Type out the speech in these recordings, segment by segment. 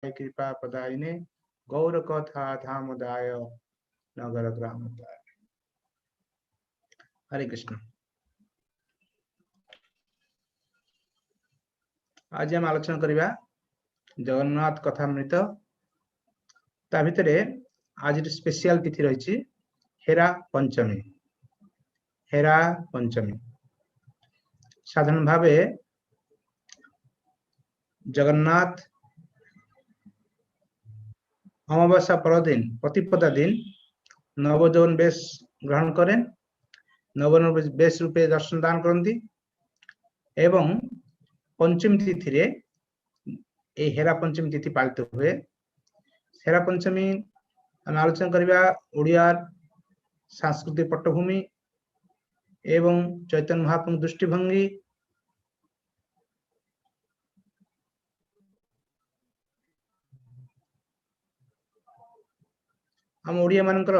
कृपा प्रदायिने गौर कथा धामदाय नगर ग्राम। हरे कृष्ण। आज हम आलोचना करिबा जगन्नाथ कथामृत। ता भितरे आज स्पेशल तिथि रही हेरा पंचमी। हेरा पंचमी साधारण भावे जगन्नाथ अमावस्या परदिन प्रतिपदा दिन नवजौन बेश ग्रहण करें, नवजौन बेश रूपे दर्शन दान करती एवं पंचमी तिथि रे ए हेरा पंचमी तिथि पालित हुए। हेरा पंचमी हम आलोचना करिबा ओडिया सांस्कृतिक पट्टभूमि एवं चैतन्य महाप्रभु दृष्टिभंगी हम ओडिया मानकर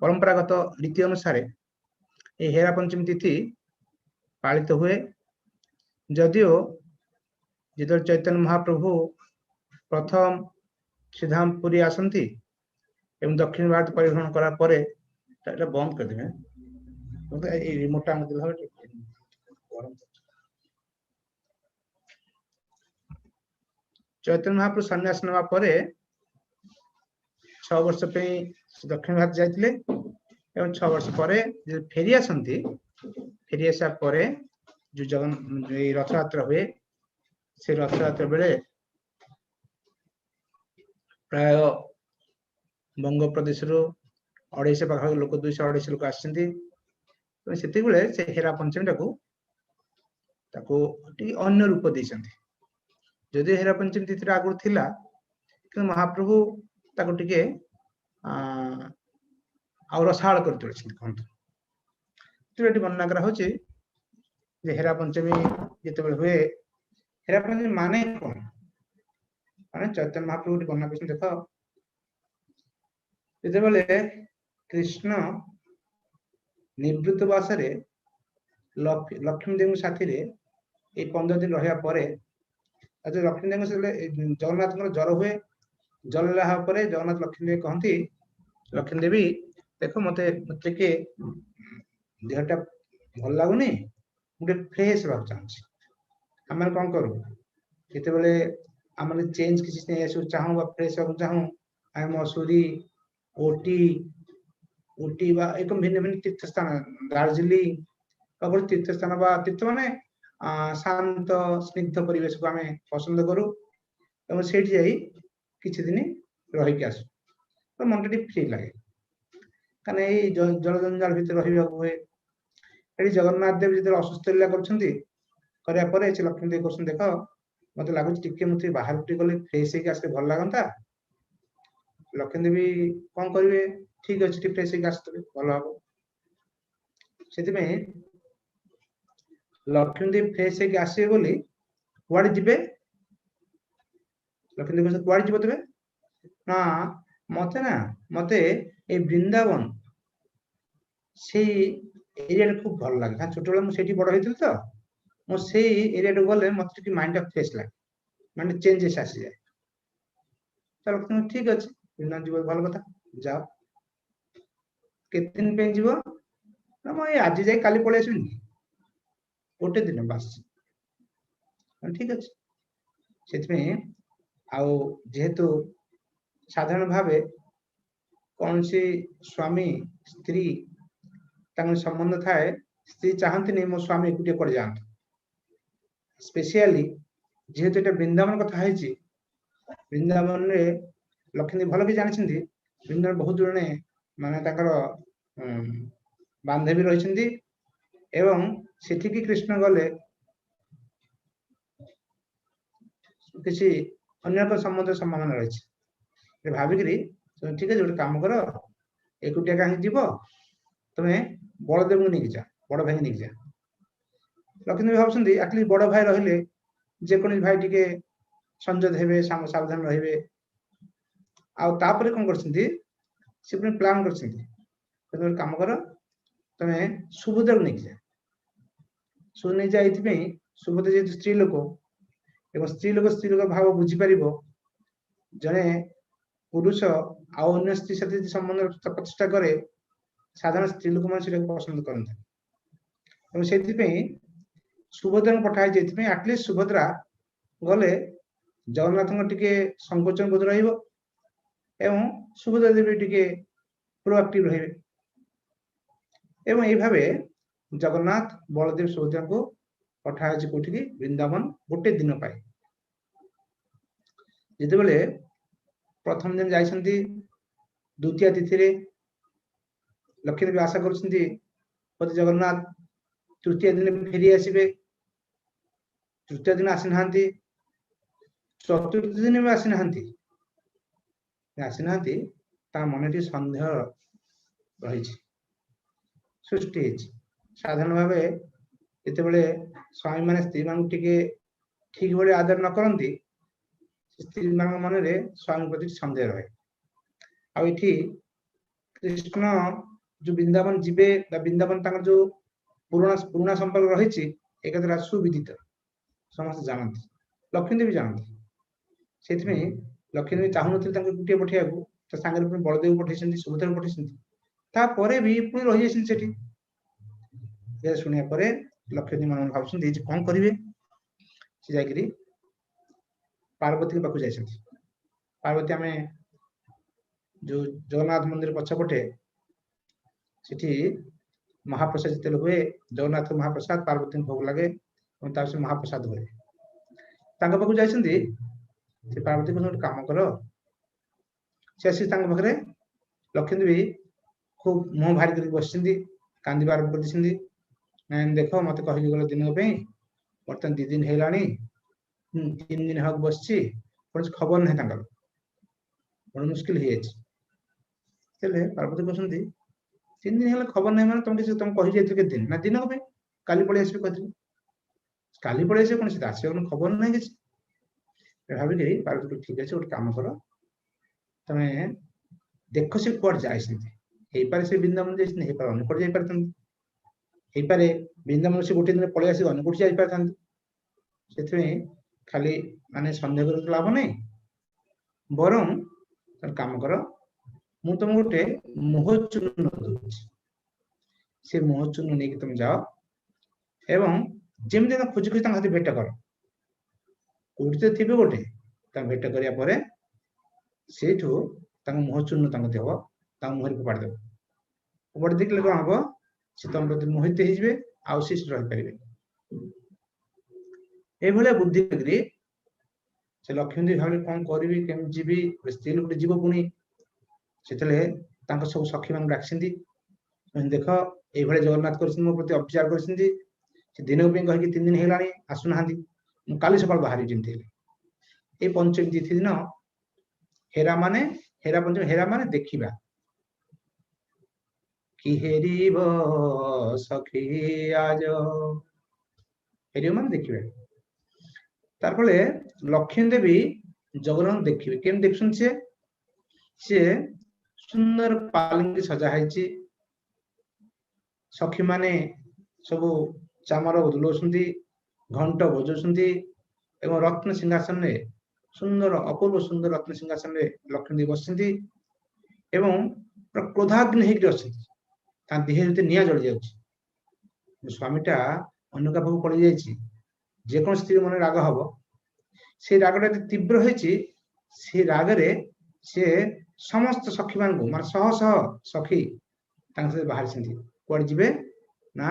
परंपरागत रीति अनुसार ये हेरा पंचमी तिथि पालित हुए। जदियो जिते चैतन्य महाप्रभु प्रथम श्रीधाम पुरी आसंती एवं दक्षिण भारत परिभ्रमण करा परे बंद कर देबे रिमोट चैतन्य महाप्रभु सन्यास नवा परे 6 वर्ष पे दक्षिण भारत जाइतिले एवं 6 वर्ष परे फेरी आसंती। फेरी आसा परे जो जगन रथ यात्रा हुए से रथ यात्रा बेले प्राय बंग प्रदेश रो 250 पाखा लोक 200-250 लोक आछंती। तो सेति बेले से हेरा पंचमी ताको अन्य रूप देछंती। जदि हेरा पंचमी तिथि आगु थिला कि महाप्रभु ताको टिके और रसाळ कर तुलछंती कहंतु। तो एटी वर्णना करा होची जे हेरा पंचमी जेते बेले हुए हेरा पंचमी माने कोन माने चैतन्य महाप्रभु टी वर्णना करछन। देखो जेते बेले कृष्ण निवृत्त वासरे लक्ष्मी देवी साथी रे ए 15 दिन रहया परे आज लक्ष्मी देवी से जगन्नाथ ज्वर हुए। जल रहा परे जगन्नाथ लक्ष्मी देवी कहती लक्ष्मी देवी देखो मते के देहटा भल लागुनी मुझे फ्रेश रख चाहूँ आम कौन करूँ जिते बेले आम चेंज किसी चाहूँ फ्रेश रख चाहूँ आम मसूरी ओटी उटी एक भिन्न भिन्न तीर्थ स्थान दार्जिलिंग तीर्थ स्थान तीर्थ माने शांत स्निग्ध परिवेश को आम पसंद करूँ और से किसी दिन रहीकि आसू तो मन टी फ्री लगे कहीं यही जल जंजाल भितर रहा हुए। ये जगन्नाथ देव जो असुस्थ लीला कर लक्ष्मी देवी कर देख मत लगुच टे मुझे बाहर गले फ्रेश होके भल लगता। लक्ष्मी देवी कौन करेंगे ठीक अच्छे फ्रेश होके आसते भल हम से लक्ष्मी देवी फ्रेश होके आसवे बोली कुआड़े जीवे लक्ष्मी देवी कुआड़े जीव तेरे ना मते ए वृंदावन से एरिया खूब भल लगे छोट बेले मुझे बड़ होती तो मुझे एरिया गले मत माइंड फ्रेश लगे माइंड चेंजेस आसी जाए। तो लक्ष्मी ठीक अच्छे वृंदावन जीव भल कथा जाओ केते दिन पे जीव ना मैं आज जाए काली पलि आसबि गोटे दिन बास ठीक अच्छे से जेहेतु साधारण भावे कौन सी स्वामी स्त्री संबंध थाए स्त्री चाहती नहीं मो स्वामी एकुटे पड़ जात स्पेशली जेहेतु ये वृंदावन कथा है वृंदावन रे लक्ष्मी भल कि जानी वृंदावन बहुत जड़े माने बांधवी रही एवं सेठी कृष्ण गले किसी अन्य संबंध संभावना रही भाविक ठीक है गोटे कम कर एकुटिया कहीं जीव तुम्हें बड़देव को नहीं जा बड़ भाई नहीं जा। लक्ष्मी भावुँ आटलिस्ट बड़ भाई रहिले जेको भाई टी संजय हे सावधान रे आउे कौन कर प्लां कर कम कर तुम्हें सुभद्रा को नहीं जा सुभद्रा सुभद्रा जेहतु स्त्री लोक एवं स्त्री लोक भाव बुझी पारिबो जने पुरुष आ अन्य स्त्री सहित संबंध प्रतिष्ठा करे साधारण स्त्री लोक मान से पसंद करते एवं से सुभद्रा पठाई जाइए एटलिस्ट सुभद्रा गले जगन्नाथ टिके संकोचन बोध रहिबो एवं सुभद्रा देवी टिके प्रोएक्टिव रहिबे एवं एई भाबे जगन्नाथ बलदेव सुभद्रा को पठाई अछि कोठी वृंदावन गोटे दिन पाए जेते बेले प्रथम दिन जाइसंती द्वितीय तिथि रे लक्ष्मी देवी आशा करछंती पति जगन्नाथ तृतीय दिन फेरी आसीबे तृतीय दिन आसी नाहंती चतुर्थ दिन भी आसी नाहंती ता मन सन्देह रही सृष्टि साधारण भाव जिते स्वामी मान स्त्री मान ठीक भाव आदर न करती स्त्री मान मन में स्वामी प्रति सन्देह रहे आठी कृष्ण जो वृंदावन जीवे वृंदावन जो पुराना संपर्क रही एक सुविदित समस्त जानती लक्ष्मी देवी जानती से लक्ष्मी देवी चाहून गोटे पठिया सांगे बलदेव पठे सुभद्रा पठे भी पुणी रही जाती शुणिया लक्ष्मी देवी मन भाव कौन करेंगे से जाकि पार्वती के पाक जा पार्वती आम जो जगन्नाथ मंदिर पछपटे से महाप्रसाद जिते हुए जगन्नाथ महाप्रसाद पार्वती भोग लगे और महाप्रसाद हुए पाक जाती पार्वती को काम कर से पाखे लक्ष्मी देवी खूब मुह भारी कर बस कांदी आरंभ कर देख मत कह गल दिन बर्तमान 2 दिन है 3 दिन हक बस खबर ना बड़ मुस्किल हो पार्वती कहते 3 दिन है खबर ना तुम किसी तुम कही जाए के दिन ना दिन काली पलि आसबे कहते काली पलि आस कौन से आस खबर ना कि भाविक पार्वती ठीक अच्छे गोटे कम कर तमें देख से कौट जाए पारे से वृंदावन जाए पारे अन्य कौट जापे वृंदावन से गोटे दिन पलि आस अन्य कौट जापे से खाली माने सन्देह कर लाभ नहीं बरं काम कर मु तुम गोटे मोह चूर्ण से मोह चूर्ण नहीं तुम जाओ एवं जमी खोज खोज भेट कर कोठी थे गोटे भेट करा से मुह चूर्ण देव मुहर फोपाड़ देव फोपाड़ देखले कौन हम सी तुम प्रति मोहित हो रहीपर ये बुद्धि से लक्ष्मी देवी भाव कौन करी केम जीवी स्त्री लोग जीव पुणी से सब सखी मान डाक देख ये जगन्नाथ कर मो प्रति अत्याचार कर दिन कहीं 3 दिन है आसुना काली सका बाहरी जमी ये पंचमी तिथि दिन हेरा पंचमी हेरा माने देखा कि हेरीब सखी आज हेर मान देखिए तारफले लक्ष्मी देवी जगन्नाथ देखिए केम देखुन सी सुंदर पालिंगी सजाई सखी माने सब चामर बुलाउछंती घंट बजाउछंती एवं रत्न सिंहासन में सुंदर अपूर्व सुंदर रत्न सिंहासन में लक्ष्मी देवी बसती एवं क्रोधाग्नि होकर देह निया जली जाऊँ स्वामीटा अन्य का पाक पड़ जाए स्त्री मन राग हम से रागटा तीव्र हो रागरे से समस्त सखी मान मान शह शह सखी बाहर कौन जी ना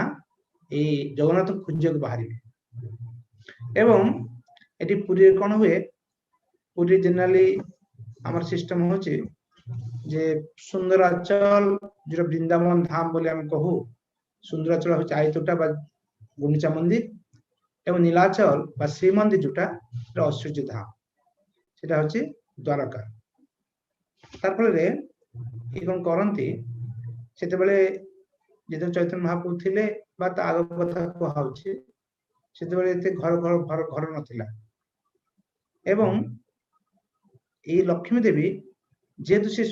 जगन्नाथ खोजा बाहर एवं ये पुरी कौन हुए पुरी जनरली आमर सिस्टम हो सुंदराचल जो वृंदावन धाम बोले आम कहू सुंदराचल हूँ आयतोटा गुंडीचा मंदिर एवं नीलाचल श्रीमंदिर जोटा ऐश्वर्य धाम से हूँ द्वारका तार कौन करती से जो चैतन्य महाप्रभु थे आग कथा कहुचे से घर घर घर घर नाला एवं ये लक्ष्मी देवी जेहेतु से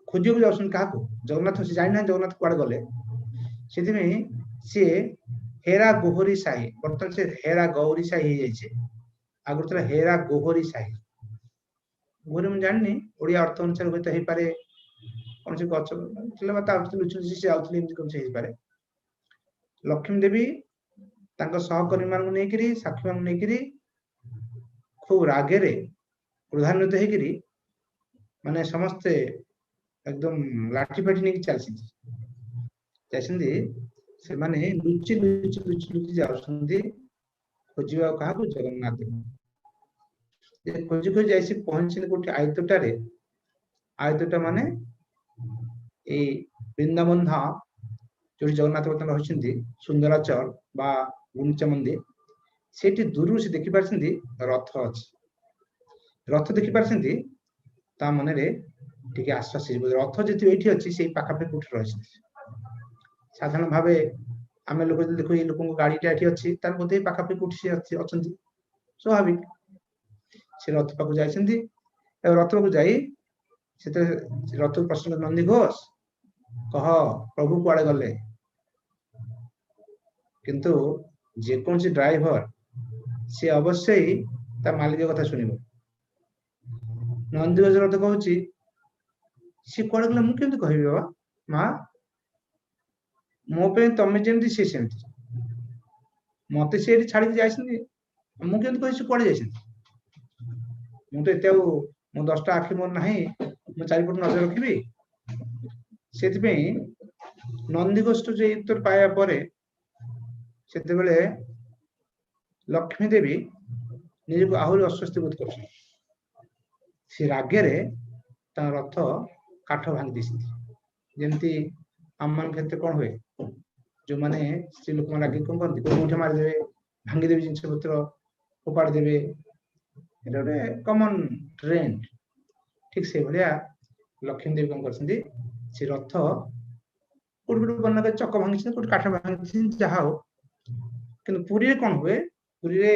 खोजा जा जगन्नाथ से जाना जगन्नाथ कुआड़े गले से हेरा गोहरी साही बर्तमान से हेरा गौरी साही हो आगु था हेरा गोहरी साही गोहरी मुझे जानी ओडिया अर्थ अनुसार हुए तो पारे कौन से गच लुचि से आउथले एमती कौन से पारे लक्ष्मी देवी तांको सहकर्मी मान नेकरी साथी मान नेकरी खूब रागे क्रोधान्वित होकरी माने समस्ते एकदम लाठी फाठी नहीं चलती से माने लुचि लुचि लुचि लुचि जाउछंदी खोजिबा कहा को जगन्नाथ ये खोजी खोजी जाइसी पहुंचले कोठी आयतटा माने ए वृंदावन धाम जो जगन्नाथ वर्तमान रहिसंदी सुंदराचल बा गुंचा मंदिर सेठी दूर से देखि पारछंदी रथ अछि रथ देखि पारछंदी ता मने रे टिके आश्वास रथ जेति एठी अछि सेई पाखा पे कोठी रहिसंदी साधारण भावे आमे लोक देखो ये लोक गाड़ी एठी अछि तार मध्ये पाखा पे कोठी से अछंदी स्वाभाविक से रथ पाखु जाइसंदी रथ को जाई से रथ प्रश्न नंदी घोष कह प्रभु कुआड़े गले किंतु जे कौन सी ड्राइवर से अवश्य ही ता मालिक कथा सुनिबो नंदी घोष रथ कहूची सी कुआड़े गले मु केमति कहबी बाबा मां मो पे तमे जेमति से सेमति मते से छाड़ी जाइसंदी मु केमति कहि से कुआड़े जाइसंदी मु तो एते मो 10टा आखि मोर नाही मु चारिपट नजर रखिबी सेति पे नंदी घोष जे उत्तर पाया परे सेते बेले लक्ष्मी देवी निजे को आहुरी अस्वस्थ बोध कर से रागे रे ता रथ काठ भांगी दिसती जेमती आममान क्षेत्र कौन हुए जो माने स्त्री लोक रागे कौन करती को उठे मार देबे भांगी देबे जिंस पत्र फोपाड़ देबे एटा गोटे कॉमन ट्रेंड ठीक से भलिया लक्ष्मी देवी कौन करछंदी से रथ कोट बना चक भांगी कोट काठ भांगी जहा हो किंतु पुरी रे कौन हुए पुरी रे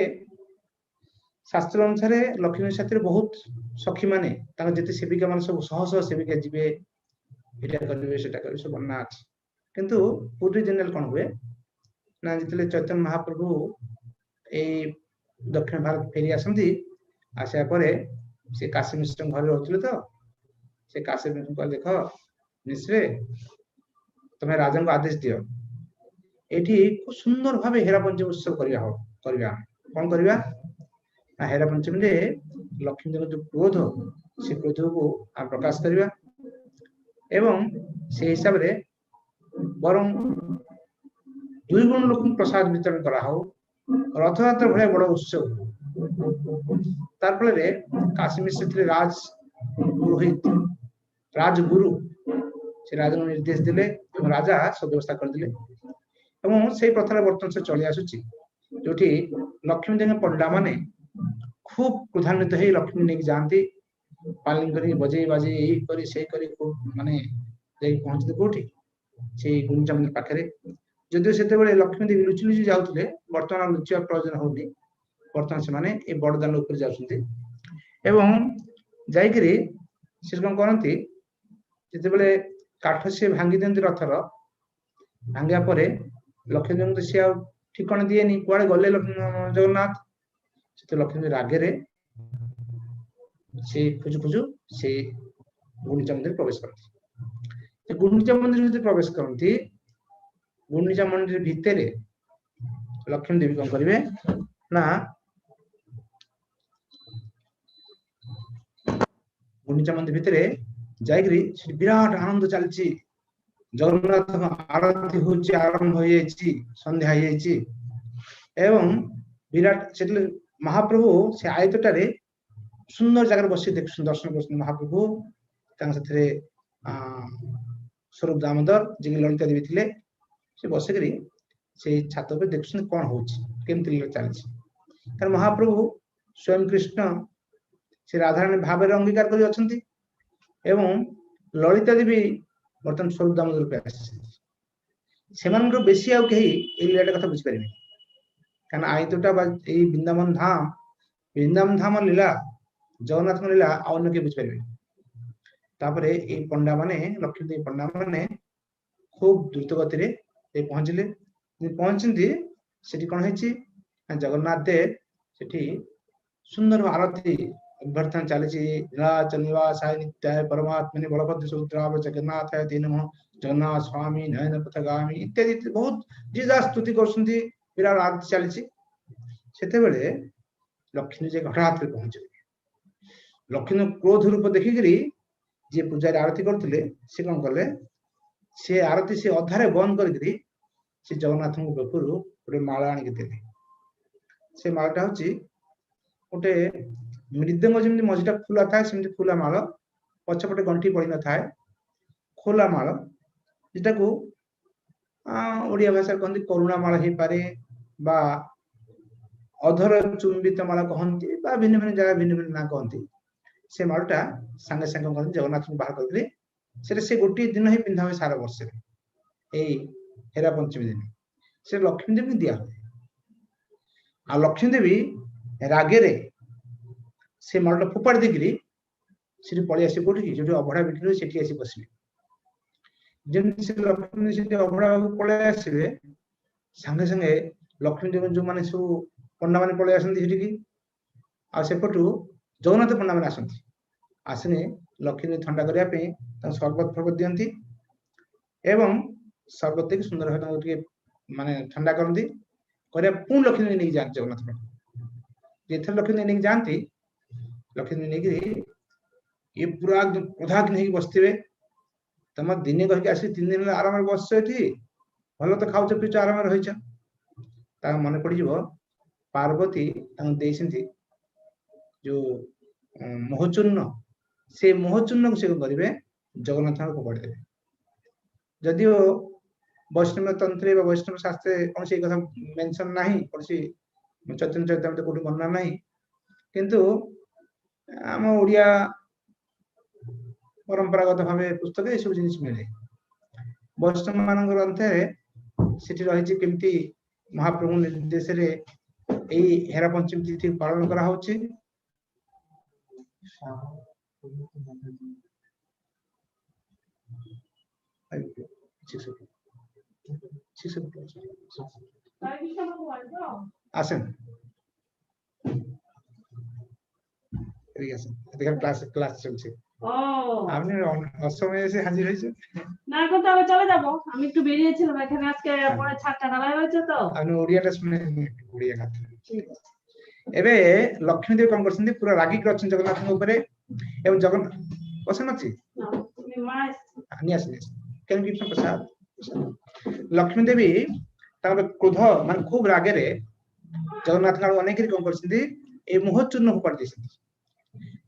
शास्त्र अनुसार लक्ष्मी साथी बहुत सखी माने तांग जेते सेविका मान सब सह सह सेविका जिबे एटा करबे सेटा करबे सब बन्ना अछि किंतु पुरी जनरल कौन हुए ना जितले चैतन्य महाप्रभु ए दक्षिण भारत फेरी आसंती आसा परे से काशी मिश्र घर रहउतले तो से काशी मिश्र को देखो निश्रे तमे राजा को आदेश दियो एठी खूब सुंदर भावे हेरा पंचमी उत्सव करिया कौन करिया ना हेरा पंचमी रे लक्ष्मी देव जो क्रोध से क्रोध को आ प्रकाश करिया एवं से हिसाब रे बरम दुई गुण लोक प्रसाद वितरण करा हो रथयात्रा भले बड़ उत्सव तार फल रे काशी मिश्र थे राज पुरोहित राजगुरु से राजा निर्देश दिले राजा सब व्यवस्था कर दिले एवं से प्रथा बर्तन से चली आसुची जोठी लक्ष्मी देवी पंडा माने खूब क्रोधान्वित हो लक्ष्मी नहीं जाती पालिंग करी बजे बाजे यही करी से करी खूब माने जाई पहुंचते कोठी से गुंजा मंदिर पाखरे जदिव सेते बेले लक्ष्मी देवी लुचि लुचि जाउतले वर्तमान लुचिया प्रयोजन होनी वर्तमान से माने ए बड़दान ऊपर जाउछंती एवं जाई करी से कोन करंती जेते बेले काठ से भांगी देंती रथर भांगिया परे लक्ष्मी देवी से आ ठिकाना दिएनी कुआडे गले जगन्नाथ से लक्ष्मी रागे रे से खुजु खुजु से गुंडिचा मंदिर प्रवेश करती गुंडिचा मंदिर जो प्रवेश करती गुंडिचा मंदिर भितर लक्ष्मी देवी कौन करेंगे ना गुंडिचा मंदिर भितर जाइकरी विराट आनंद चलती जगन्नाथ आरती होची आरंभ हो जाइए संध्या हो जाइए एवं विराट से महाप्रभु से आयतटारे सुंदर जगह बसी देख दर्शन कर महाप्रभु स्वरूप दामोदर जी ललिता देवी थे से बसिक से छात पर देख कौन होमती चलती कारण महाप्रभु स्वयं कृष्ण से राधाराणी भाव अंगीकार कर ललिता देवी बर्तमान स्वरूप दामोदर से बेसी आउ कहीं लीलाटा कथा बुझीपारे कारण आयतटा वृंदावन धाम लीला जगन्नाथ लीला अन्य के बुझीपारे तापरे ए पंडा माने लक्ष्मी देवी पंडा माने खूब द्रुत गति रे पहुंचले पहुंचती सेठी कौन है जगन्नाथ देव सेठी सुंदर आरती अभ्यर्थना चली नीलाचल निवासाय नित्याय परमात्मने बलभद्र सुभद्राय जगन्नाथाय ते नमः जगन्नाथ स्वामी नयन पथगामी इत्यादि बहुत जीजा स्तुति करछन्ती विराट आरती चली सेते बेले लक्ष्मी जी घटनाथ रे पहुंचे लक्ष्मी क्रोध रूप देखिकरी जे पूजारी आरती करथिले से कोन कले से आरती से अधारे बंद करकरी से जगन्नाथ बेपुरु गोटे माला आनिक देले से मालाटा होची गोटे मृदंग जमी मझीटा खुला था सेमती खुला माल पछपटे गंठी पड़ी न था खोला माल जेटा को ओडिया भाषा कहते करुणा माला हो पारे बा अधर चुंबित माला कहती भिन्न भिन्न जगह भिन्न भिन्न ना कहती से मालटा सांगे सांगे कहते जगन्नाथ को बाहर करते से गोटे दिन ही पिंधा हुए सारा वर्ष हेरा पंचमी दिन से लक्ष्मी देवी दिया हुए आ लक्ष्मी देवी रागे से मालटा फोपाड़ी देकरी से पलि आस कौटी जो अभड़ा बिक्री से आसी बसवे जमी लक्ष्मी अभड़ा पलि आसवे सांगे सांगे लक्ष्मी देवी जो मैंने सब पंडा मैंने पलि आसती आसेपटू जगन्नाथ पंडा मैंने आसती आसने लक्ष्मी ठंडा करने शरबत फरबत दिखती एवं शरबत देख सुंदर भाव माने ठंडा करती पुणी लक्ष्मी नहीं जाती जगन्नाथ पंडा लक्ष्मी नहीं जाती लक्ष्मी नहीं ये पूरा क्रोधाग्नि नहीं बसवे तुम दिने कह आस 3 दिन आराम बस भल तो खाऊ पीछ आराम रही मन पड़ पार्वती जो मोहचूर्ण से मोहचूर्ण को करेंगे जगन्नाथ को फोपाड़ी देवे जदिव वैष्णव तंत्र वैष्णव शास्त्र कौन से कथा मेंशन नहीं कौन चैतन्य चरितामृत कोठी वर्णना नहीं किंतु आम ओडिया परंपरागत भाव पुस्तक ये सब जिन मिले वैष्णव मान ग्रंथ रही केमती महाप्रभु निर्देश हेरा पंचमी तिथि पालन करा होची आसन क्लास क्लास चलছে আপনি অসময়ে এসে হাজির হয়েছে না এখন তো চলে যাব আমি একটু বেরিয়েছিলাম এখানে আজকে পরে ছাড়টা ঢালাই হয়েছে তো আপনি ওড়িয়াটা শুনে ওড়িয়া কথা এবে লক্ষ্মী দেবী কোন করছেন পুরো রাগি করছেন জগন্নাথଙ୍କ উপরে এবং জগন্নাথ পছন্দ আছে আমি মা আনি আসলে কেন কি প্রসাদ লক্ষ্মী দেবী তার ক্রোধ মানে খুব রাগেরে জগন্নাথ কাল অনেক কোন করছেন এই মোহচূর্ণ ফোপাড়ি দিয়েছেন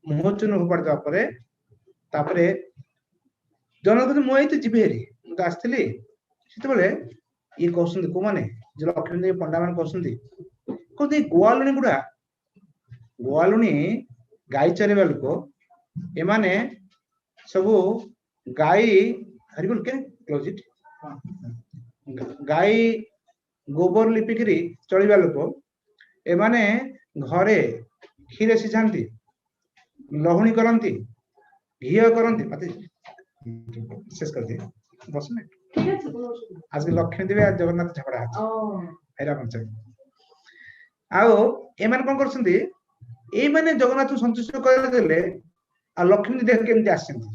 মোহচূর্ণ ফোপাড়ি দেওয়া পরে तापरे जगन्नाथ मुई तो जीवी हेरी तो आसती से ये कहते को मैंने जो लक्ष्मी देवी पंडा मान कहते गुआलुणी गुड़ा गुआलुणी गाई चरेवा लोक एमाने सब गाई हरिबोल के क्लोज इट गाई गोबर लिपिकी चलवा लोक एमाने घरे क्षीर सीझाती लहुणी करती घी करते मत शेष कर दिए 10 मिनट आज के लक्ष्मी देवी आज जगन्नाथ झगड़ा हेरा पंचमी आओ एमान कोन करछंती ए माने जगन्नाथ संतुष्ट कर देले आ लक्ष्मी देख केमती आछंती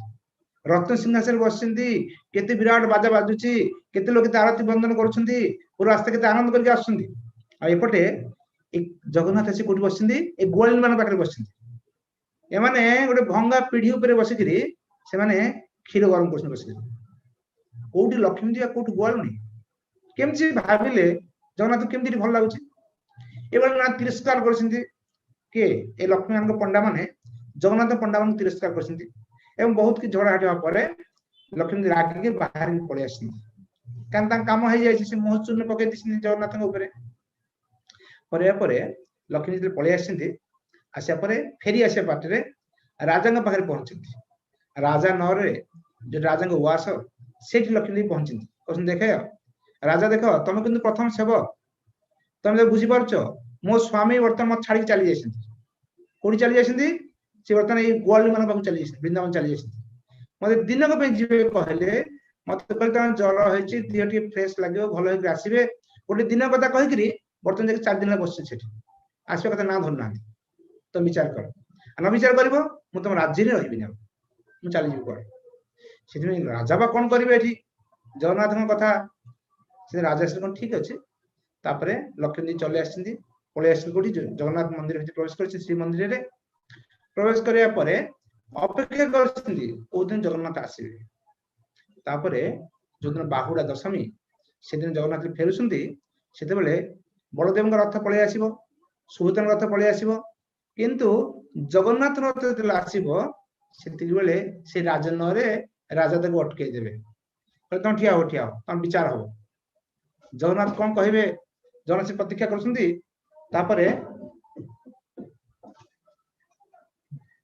रत्न सिंहासन बसछंती केते विराट बाजा बाजुची केते लोक आरती बंदन करछंती पूरा रास्ता केते आनंद करके आछंती आ एपटे एक जगन्नाथ से कोठी बसछंती ए गोवाल मान पाखरे बसछंती एमाने गोटे भंगा पीढ़ी उपरे बसिकरी से माने क्षीर गरम कर बसिकरी कोठी लक्ष्मी जी कोठी गोवालुनी केमती भाविले जगन्नाथ केमती भल लागुची एबे ना तिरस्कार करछंती के ए लक्ष्मी मान पंडा माने जगन्नाथ पंडा मान तिरस्कार करछंती एवं बहुत कि झगड़ा हटिया परे लक्ष्मी रागी के बाहर पड़े आछंती कान ता काम हो जाय से मोहचूर्ण पके दिसनी जगन्नाथ के ऊपर परे परे लक्ष्मी जी पड़े आछंती आसिया परे फेरी आसिया पाटे राजा पाखे पहुंचती राजा नरे जो राजा उवास से लक्ष्मी देवी पहुंची कहते देखे राजा देख तुम कि प्रथम सेवक तुम जो बुझीपार मो स्वामी बर्तमान मत छाड़ी चली जाती कौटी चली जाती सी बर्तमान ये गोवाली मान पाक चली वृंदावन चली जाती मत दिनक जी कहले मत कहते ज्वर होती देह टे फ्रेश लगे भल आसवे गोटे दिन कथा कहीकि बर्तमान जाकि 4 दिन बस आसवा कथा ना धरना तुम विचार कर न विचार कर तुम राज्य में रही मुझे चली कड़े से राजा बा कौन करेंगे ये जगन्नाथ कथा से राजा से कौन ठीक अच्छे लक्ष्मण चले आसी पलि कौटी जगन्नाथ मंदिर भीतर प्रवेश कर श्रीमंदिर में प्रवेश करने अपेक्षा कर दिन जगन्नाथ आसवे जो दिन बाहुड़ा दशमी से दिन जगन्नाथ फेरुंट से बलदेव रथ पलि आसो सुभद्रा रथ पलि आसो किंतु जगन्नाथ रथ जो आसो से राजन राजा तक अटकई देवे तुम ठिया हो तुम विचार हो जगन्नाथ कौन कहे जगन्नाथ से प्रतीक्षा कर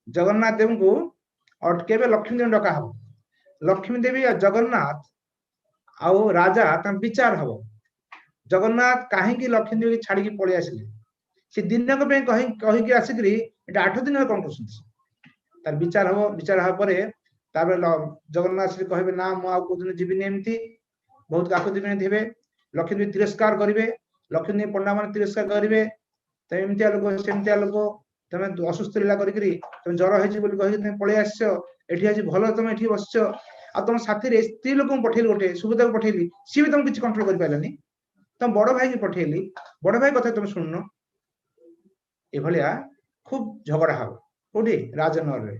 जगन्नाथ देव को अटकेबे लक्ष्मी देव डका हम लक्ष्मी देवी जगन्नाथ आउ राजा विचार हम जगन्नाथ कहीं लक्ष्मी देवी छाड़ी पलि आसिले से दिनक कहीकि आसिक 8 दिन कौन कर विचार हम विचार हाँपर जगन्नाथ श्री कहे ना मुझे जीवन एमती बहुत काकुति थे लक्ष्मी देवी तिरस्कार करेंगे लक्ष्मी देवी पंडा मान तिरस्कार करेंगे तुम एमतिया लोक सेमतिया लोक तुम असुस्थ लीला तुम जर हो पलि आस भल तुम ये बस आ तुम साथी स्त्री लोक पठेली गोटे सुभद्रा को पठेली सी भी तुम किसी कंट्रोल कर पारानी तुम बड़ भाई की पठेली बड़ भाई कथा तुम शुणुन ये खूब झगड़ा हम कौटी राजनगर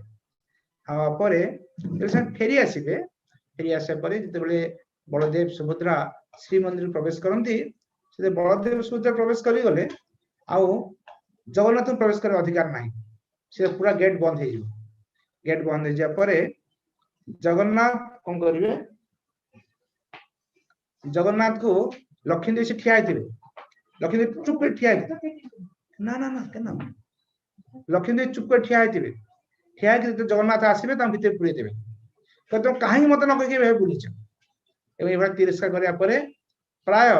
फेरी आसवे फेरी आसापर जिते बलदेव सुभद्रा श्रीमंदिर प्रवेश करती बलदेव सुभद्रा प्रवेश कर गले आउ जगन्नाथ प्रवेश कर अधिकार ना से पूरा गेट बंद हो गेट बंद हो जापर जगन्नाथ कौन करेंगे जगन्नाथ को लक्ष्मी देवी से ठिया लक्ष्मी देवी चुप कर ठिया ना ना ना क्या लक्ष्मी देवी चुप कर ठिया ठिया जगन्नाथ आसवे भर पुरे देवे तो तुम कहीं मत न कह बुलीच तिरस्कार करापर प्राय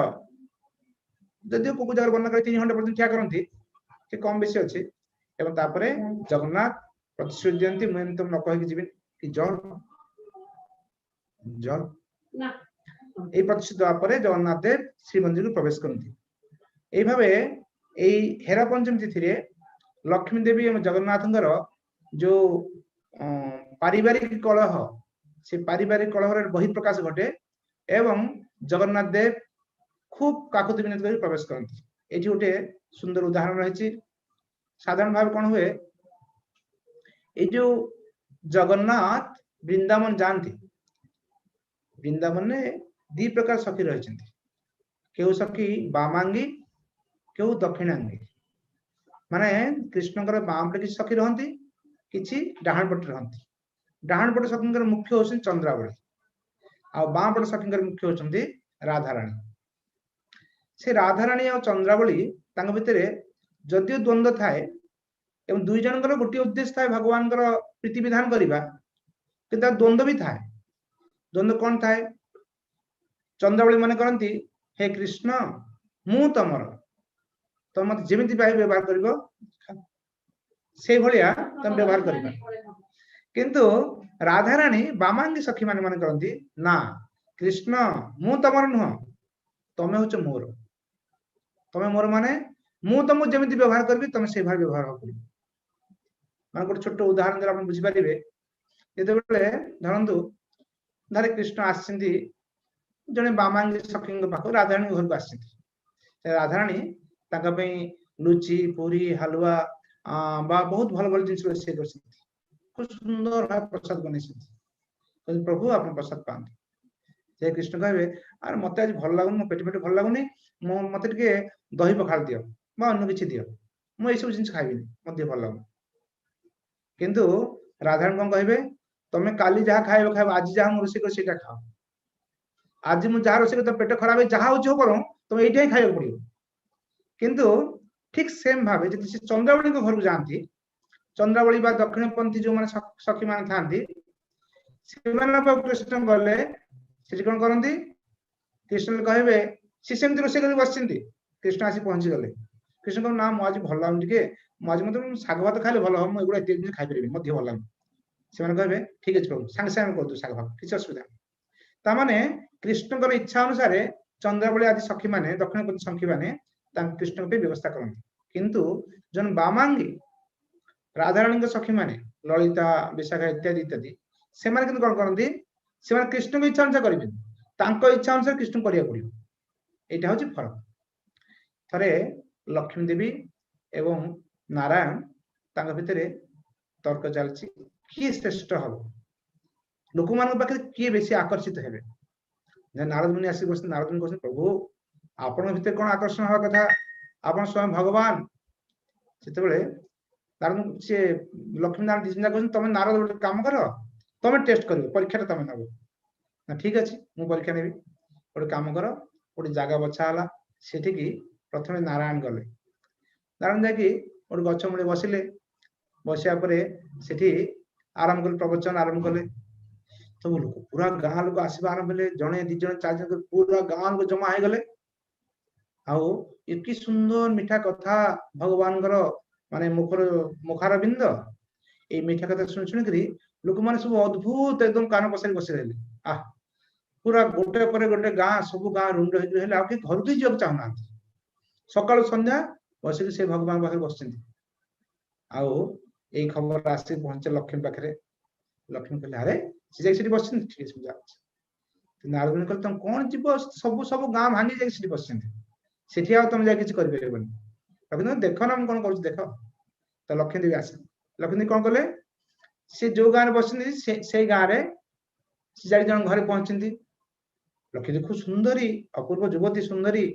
जदि को जगह वर्णना कर 3 घंटा पर्यटन ठिया करती कम बेसी अच्छे जगन्नाथ प्रतिश्रुति दियंती मुझे तुम न कहीकि जीवन कि जल जल ये प्रतिश्रुति देवापर जगन्नाथ देव श्रीमंदिर को प्रवेश करती भाव हेरा पंचमी तिथि लक्ष्मी देवी और जगन्नाथ जो पारिवारिक कलह से पारिवारिक कलह बहिप्रकाश घटे एवं जगन्नाथ देव खूब काकुति विनती कर प्रवेश करती ये गोटे सुंदर उदाहरण रही साधारण भाव कौन हुए ये जो जगन्नाथ वृंदावन जानती वृंदावन में 2 प्रकार सखी रही केउ सखी बामांगी केउ दक्षिणांगी माने कृष्ण बाम पटे किसी सखी रहती किसी डाहाण पटे रहती डाहाण पटे सखी मुख्य होती चंद्रावली आ बाम पटे सखी मुख्य होती राधाराणी से राधाराणी और चंद्रावली भितर जदिव द्वंद्व थाए एवं 2 जनकर गोटे उद्देश्य थाए भगवान प्रीति विधान करवा कि द्वंद्व भी थाए द्वंद्व कौन थाए चंद्रावली मन करती हे कृष्ण मु तमर तुम मत जमी व्यवहार कर से भाया तुम व्यवहार कर किंतु राधाराणी बामांगी सखी मान मन करती ना कृष्ण मु तमर नुह तमें हूँ मोर तमें मोर माने मु तुमको जमी व्यवहार करी तुम से भाव व्यवहार कर मैं गोटे छोट उदाहरण आप बुझीपारे जो धरतु धारे कृष्ण आसती जड़े बामांगी सखी पाख राधाराणी घर को आसती राधाराणी लुची पूरी हलवा बहुत भल भल जिन रोषे कर खूब सुंदर भाव प्रसाद बन प्रभु आप प्रसाद पाते जे कृष्ण कहे अरे मत आज भल लगुन मो पेट भल लगुनि मत दही पखाल दियो अन्य किसी दियो मुझे सब जिन खाइबी मत भल लगुन किंतु राधाराणी कौन कहे तुम्हें काली जहाँ खाइब खाइब आज जहाँ रोषे कर खाओ आज मुझे जहाँ रोषे कर पेट खराब जहाँ हो बर तुम ये खाइबा पड़ो किंतु ठीक सेम भाव जब से चंद्रावली घर को जाती चंद्रावली दक्षिणपंथी जो मैंने सखी मान था कृष्ण गले से कौन करती कृष्ण कहे सी सेमती रोषे कर बस कृष्ण आसी पहुंची गले कृष्ण कह ना मुझे भल लगुन टे मुझे मतलब शाग भात खाइले भल हम एगुड़ा एत जिन खाई मत भल लगुन से कहे ठीक अच्छे प्रभु सांगे सांगे कर दू शाग भात किसी असुविधा ताने कृष्ण इच्छा अनुसार चंद्रावली आदि सखी मैंने दक्षिणपंथी सखी मैंने कृष्ण व्यवस्था करती किंतु जन बामांगी राधाराणी सखी माने ललिता विशाखा इत्यादि इत्यादि से माने किंतु कोन करंती से माने कृष्ण की इच्छा अनुसार करिवे तांको इच्छा अनुसार कृष्ण करिया पड़ियो एटा होची फरक थरे लक्ष्मी देवी एवं नारायण तांग भितरे तर्क चलछि किए श्रेष्ठ हबो लोक मान पाखे किए बेसी आकर्षित हेबे नारद मुनि आसी बस नारद मुनि कहते प्रभु आपण भितर कोन आकर्षण हवा कथा आपण स्वयं भगवान सेते बेले नारद से लक्ष्मी नारायण दिसिना कहते तमे नारद गोटे काम करो तमे टेस्ट करियो परीक्षा तमे नबो ना ठीक अछि मु परीक्षा नेबी गोटे काम करो गोटे जागा बछा हला सेठी की प्रथमे नारायण गले नारायण जाकी गोटे गछ मूले बसिले बसिया परे सेठी आरंभ कले प्रवचन आरंभ कले सब लोक पूरा गाँ लोक आसवा आरंभ कले जणे दि जण चार जण पूरा गाँ लोक जमा हो गले आउ एकी सुंदर मीठा कथा भगवान माने मुखार बिंद ए मीठा कथा सुन सुन करी लोक माने सब अद्भुत एकदम कान पसारी बसी रहले आ पूरा गोटे पर गोटे गाँ सब गाँ रुंड हो रहले आ के घर के जीव चाहना सकाळ संध्या बसी से भगवान पाखे बसचंती आउ ए खबर आसी पहुंचे लक्ष्मी पाखरे लक्ष्मी कहले अरे से जाई सिटी बसचंती ठीक है जा नारद मुनि कहले तुम कोन जीव सब सब गाँ भांगी जाई सिटी बसचंती सेठी आ तुम जा किछ कर परबनी लक्ष्मी देखो ना हम कोन करू देखो तो लक्ष्मी देवी आसे लक्ष्मी देवी कोन कले से जो गाँ बसचंती से गाँ रे से जाई जन घरे पहुंचंती लक्ष्मी देवी खूब सुंदरी अपूर्व युवती सुंदरी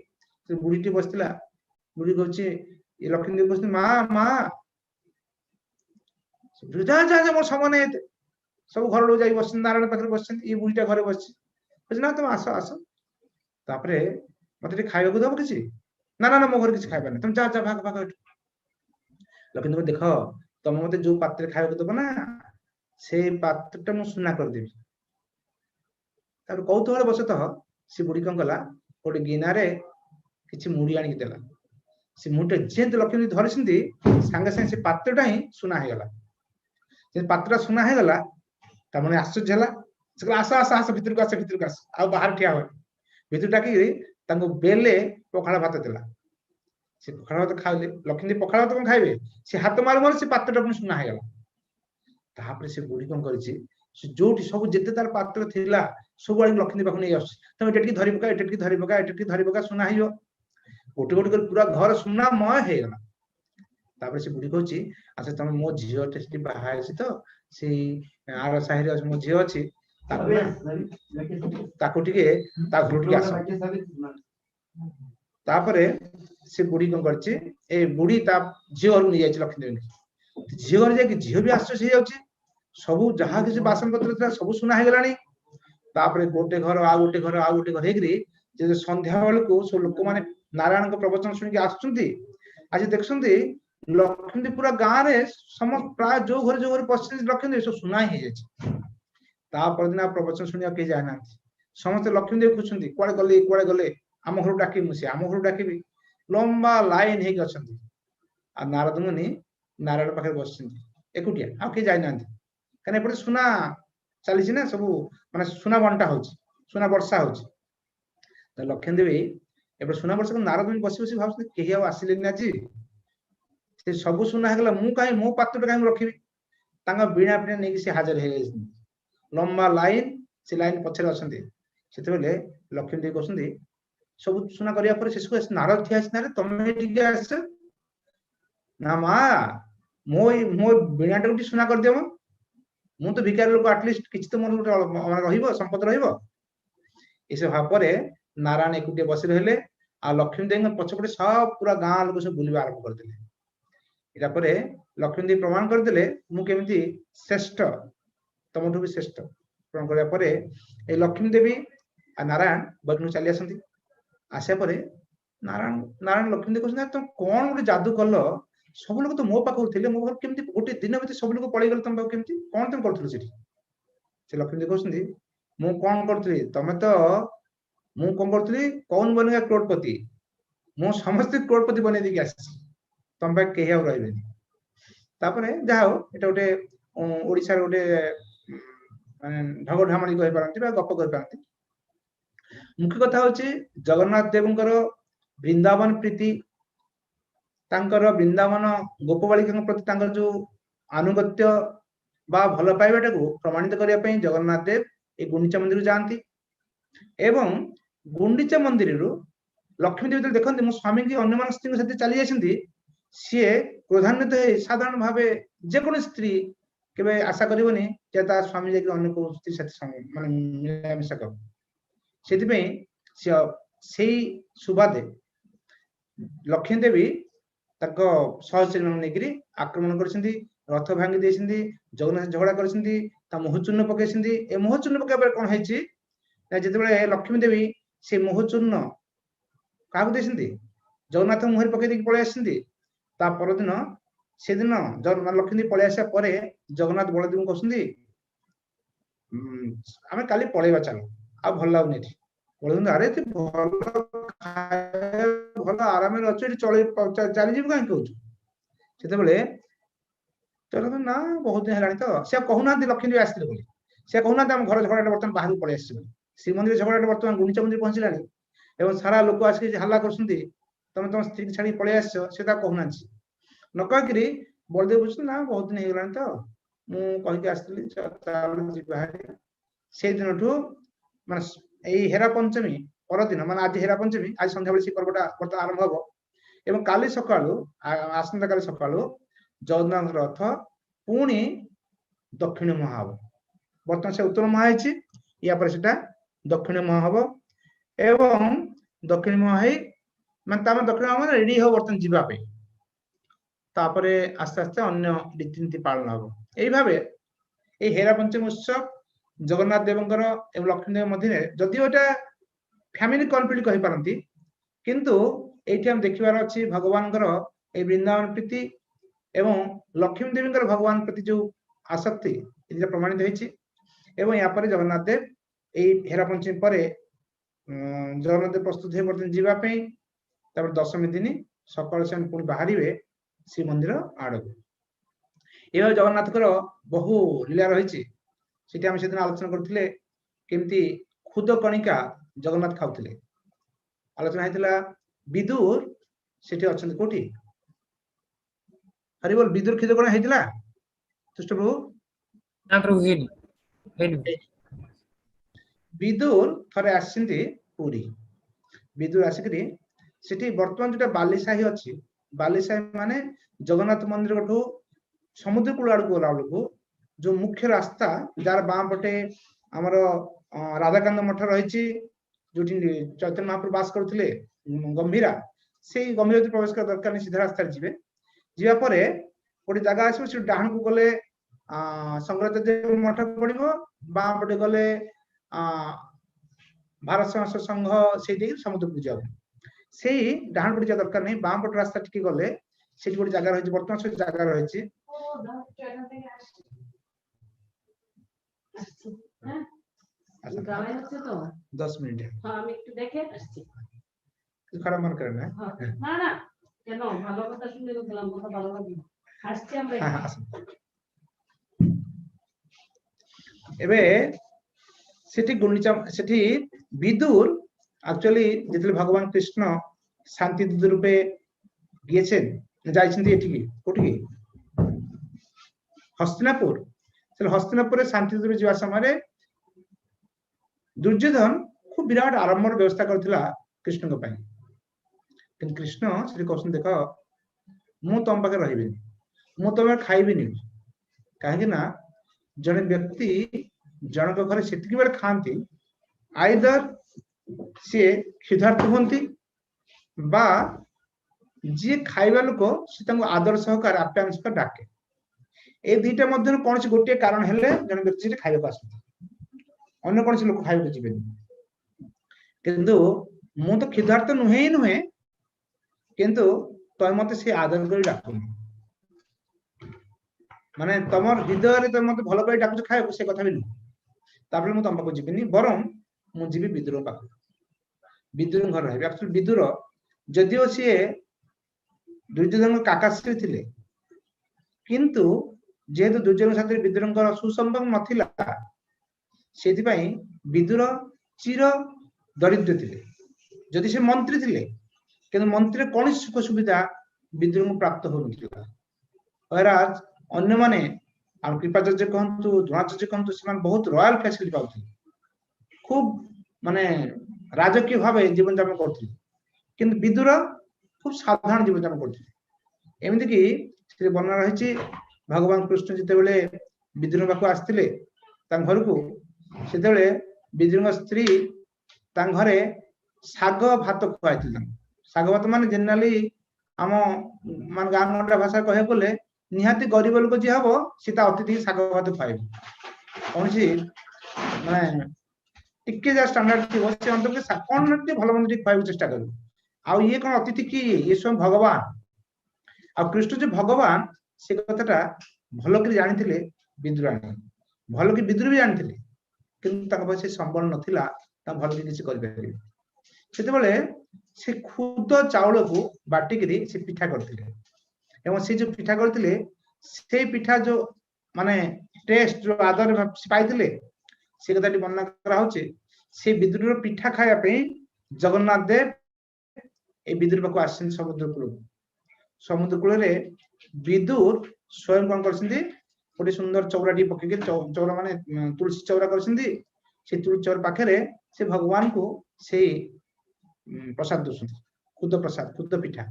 से बुढ़ीटी बसतिला बुढ़ी कहछि ये लक्ष्मी देवी कहछि मां मां जा जा जा मोर समय नहीं सब घर लोग जाई बस नारायण पाखे बस ये बुढ़ीटा घरे बस ना तुम आस आस तापरे मते खाइबा को दब किछि ना ना ना मो घर किछि खाइबा नहीं तुम जा जा भाग भाग लक्ष्मी देवी देखो तुम मते जो पात्र खाइबा को दब ना से पात्रटा मु सुना कर देबी तार कौतूहल बसतः से बुढ़ी कौन कला गोटे गिनारे किछि मुड़ी आनिक देला से मुठे जेत लक्ष्मी धरिसिंदी संगे संगे से पात्रटा ही सुना हे गला से पात्रटा सुना हे गला त माने आश्चर्य हला से आस आस आस भितर को आस आ बाहर ठिया हो भितर टाकी तांको बेले पखाड़ा भात देला से पखाड़ा भात खाइले लक्ष्मी पखाड़ा भात कोन खाइबे से हाथ मार मार से पात्रटा पुनी सुना हे गला तापरे से बुढ़ी कोन करिछि से जोटी सब जेते तार पात्र थिला सब आइ लक्ष्मी पाखु नै आस तमे एटकी धरि पका एटकी धरि पका एटकी धरि पका सुना हियो गोटे गोटे कर पूरा घर सुना मय हे गला तापर से बुढ़ी कहछि अच्छा तमे मो झियो टेस्टी बाहाय छी तो से आर साहिर अछि मो झियो अछि ताको टिके ता ग्रुट के आस तापरे से बुढ़ी कोन करछि ए बुढ़ी ता झियो नि जाय छी लक्ष्मी देवी झियो रे जाय झियो भी आश्चर्य हे जाउछि सब जहा किसी बासन पत्र था सब सुना हे गलानी तापरे गोटे घर आ गोटे घर आ गोटे घर हेगरी जे संध्या बेल को सब लोक माने नारायण को प्रवचन सुन के आछुंती आज देखसंती लक्ष्मी पूरा गाँ रे समस्त प्राय जो घर पश्चिम लक्ष्मी सब सुना ही जाय ता परदिन प्रवचन सुनिया के जाय ना समस्त लक्ष्मी देवी पूछंती कुआडे गले आम घर डाकी मुसी आम घर डाकीबी लंबा लाइन हे गछंती आ नारद मुनि नारायण पाखे बसचंती एकुटिया आ के जाय नांती कने एपटे सुना चली ना सब माने सुना बंटा हो सुना वर्षा हो लक्ष्मी देवी एपटे सुना वर्षा नारद मुनि बसी बसी भाव कही आसिलेनी आज से सब सुना है मु कहीं मो पात्र कहीं रखी बीणा फिणा नहीं से हाजर है लंबा लाइन से लाइन पछरे अच्छे से लक्ष्मी देवी कहते सब सुना करिया शेष को नारद ठिया ना तुम आस ना मा मो मो बीणा टा सुना कर दियो मु तो भिकारी लोक आटलिस्ट किछि तो मोर रहिबो संपद रहिबो इसे भाव पर नारायण एकुटे बसी रहले आ लक्ष्मी देवी पछपटे सब पूरा गाँ लोक सब बुलवा आरंभ करदेले इटा परे लक्ष्मी देवी प्रमाण करदेले मु केमिति श्रेष्ठ तमठु भी श्रेष्ठ प्रमाण करया परे ए लक्ष्मी देवी आ नारायण बग्नु चली आसंती आसिया परे नारायण नारायण लक्ष्मी देवी कहते तुम कौन गोटे जादू कल सब लोग तो मो पाखु थे मो पाख केमती गोटे दिन भीतर सब लोग पळेई गले तुम पाख केमती कौन तुम करथुल सेठी से लक्ष्मी देवी कहते मु कौन करथुली तमे तो मु कौन करथुली कौन बनेगा करोड़पति मु समस्त करोड़पति बने दी आसी तुम पाख केही आ रहबेनी तापरे जाओ एटा गोटे ओडिसा गोटे माने ढग ढामणी कहि पारंती बा गप कहि पारंती मुख्य कथा होची जगन्नाथ देवंकर वृंदावन प्रीति तांकर वृंदावन गोपबालिका प्रति तांकर जो आनुगत्य बा भल पाइबाटा को प्रमाणित करने ପାଇଁ जगन्नाथ देव ए गुंडीचा मंदिर जाती एवं गुंडीचा मंदिर लक्ष्मी देवी देखते मो स्वामी की अन्य स्त्री सहित चली जाती सी क्रोधान्वित साधारण भाव जेको स्त्री केवे आशा करबनी जे ता स्वामी जाके अन्य को स्त्री सहित माने मिलामिशा कर से सुबादे लक्ष्मी देवी सहचरी नहीं आक्रमण कर रथ भांगी देती जगन्नाथ झगड़ा कर मोहचूर्ण पकई ए मोहचूर्ण पकड़ कौन है जिते लक्ष्मी देवी से मोहचूर्ण क्या देती जगन्नाथ मुहर पकई पलि आसती परदिन से दिन लक्ष्मी देवी पलि आसा जगन्नाथ बलदेव कहते आम काली पलैबा चल आ भल लगुनि बलदेव अरे भल आराम अच्छे चली कहीं कहूँ से चलो ना बहुत दिन है तो से कहूना लक्ष्मी देवी आसते बोली से कहूना आम घर झगड़ा बर्तमान बाहर पलि आस श्रीमंदिर झगड़ा बर्तमान गुंडीचा मंदिर पहुंचला एवं सारा लोक आसिक हल्ला कर तुम तुम स्त्री छाड़ी पलि आस कहूना न कहीकि बलदेव बुझ ना बहुत दिन होगा तो मुझे आसती से दिन ठू मानने हेरा पंचमी परदिन मान आज हेरा पंचमी आज संध्या बेले पर्वटा बर्तमान आरंभ हम एवं काली सका आसंता काली सका जगन्नाथ रथ पुणी दक्षिण मुहा हम बर्तमान से उत्तर मुहा या पर से दक्षिण मुहा हम एवं दक्षिण मुहा माने दक्षिण मुहा रेडी हो बर्तमान जीवाई तापर आस्ते आस्ते अन्य रीतिनीति पालन हम यही भाव ये हेरा पंचमी उत्सव जगन्नाथ देवंकर एवं लक्ष्मी देव मध्य जदिव एटा फैमिली कन्फ्लिक्ट कहि पारंती किंतु एठी हम देखिबार अछि भगवान ए वृंदावन प्रीति एवं लक्ष्मी देवी भगवान प्रति जो आसक्ति प्रमाणित होती एवं यहाँ पर जगन्नाथ देव यही हेरा पंचमी पर जगन्नाथ देव प्रस्तुत हो जीवाई दशमी दिन सकाल से पुणी बाहर श्रीमंदिर आड़ को यह जगन्नाथ बहु लीला रही आम से दिन आलोचना करते केमती खुद कणिका जगन्नाथ खाऊले आलोचना होता विदुर से कौटी हरि बोल विदुर खुद कण होता तुष्ट प्रभु विदुर थे आसी पुरी विदुर आसिक बर्तमान जो बालीसाही अच्छी बालीसाही माने जगन्नाथ मंदिर ठू समुद्र कूल आड़ को गला बेलू जो मुख्य रास्ता जार बाँ पटे आमर राधाकांद मठ रही जो चैतन्य महाप्रभु बास करते गंभीरा से गंभीर प्रवेश कर दरकार नहीं सीधा रास्ता जी जापर गोटे जगह आस डाण को गले संग्रह मठ पड़ो बाँ पटे गले भारत समाज संघ से समुद्र को जाओ से डाण पटे जा दरकार नहीं बाँ पट रास्ता टी गले से गोटे जगह रही बर्तमान से जगह रही 10 मिनट खराब मन करना विदुर एक्चुअली जितने भगवान कृष्ण शांति दूत रूपे कोठी हस्तिनापुर हस्तिनापुर शांति दूत जा समय दुर्योधन खूब विराट आरंभ व्यवस्था करथिला कृष्ण को पाई कि कृष्ण श्री कहते देख मु तुम पाखे रही मु तुम खाइबिनी कहीं जड़े व्यक्ति जनक घर से बेले खाती आइदर सी क्षुधार्थ होती बा जी खाइबा लोक से आदर सहकार आप्यायन सहकार डाके ए दुईटा मध्य कौन से गोटे कारण है जन व्यक्ति से खाइबा आसती अन्य कौन से लोक खाइबा जीवे किंतु मु तो क्षुधार्थ नुहे ही नुहे किंतु तुम मत से आदर कर डाकुनी माने तुम हृदय तुम मत भल पाई डाकुच खाइबा से कथा भी नुह मु तुम पाक जीविनी बरम मु जीवी विदुर पाख विदुर घर रही एक्चुअली विदुर जदिओ सी दुर्योधन काकाश्री थिले किंतु जेहेतु दुर्योधन साथ विदुर सुसंपर्क नथिला सेथिपाई विदुर चिर दरिद्र थिले जदि से मंत्री थिले किंतु मंत्री कौन सुख सुविधा विदुर को प्राप्त हो नथिला अन्य माने आम कृपाचार्य कहतु द्रोणाचार्य कहतु से बहुत रॉयल फैसिलिटी पाउथि खूब माने राजकीय भाव जीवन यापन करथि किंतु विदुर खूब साधारण जीवन यापन करथि एमिति कि श्री वर्णना रही भगवान कृष्ण जितेबले विदुर पाखु आसथिले तां घर को सेतेबले विदुर स्त्री तां घरे साग भात खुआई साग भात माने जनरली आम मान गाँ गंडा भाषा कहे बोले निहाती गरीब लोक जी हम सी अतिथि साग भात खुआब कौन माने टिके जा स्टैंडर्ड थी से अंतर कौन भल मंद खुआब चेष्टा कर आउ ये कौन अतिथि कि ये स्वयं भगवान आ कृष्ण जो भगवान से कथाटा भल कर जानी विदुराणी भल कि विदुर भी जानी कि से संबल नथिला भल कि किसी सेतेबले से खुद चाउल को बाटिकी से पिठा करते से जो पिठा करते से पिठा जो माने टेस्ट जो आदर पाई से कथा वर्णना करा से विदुर पिठा खाया जगन्नाथ देव ए विदुर पाक आस समुद्र कूल विदुर स्वयं कौन कर सुंदर चौराटी पकड़ चौरा माने तुलसी चौरा कर तुलसी चौर पाखे से भगवान को से प्रसाद दूसरी खुद प्रसाद खुद पिठा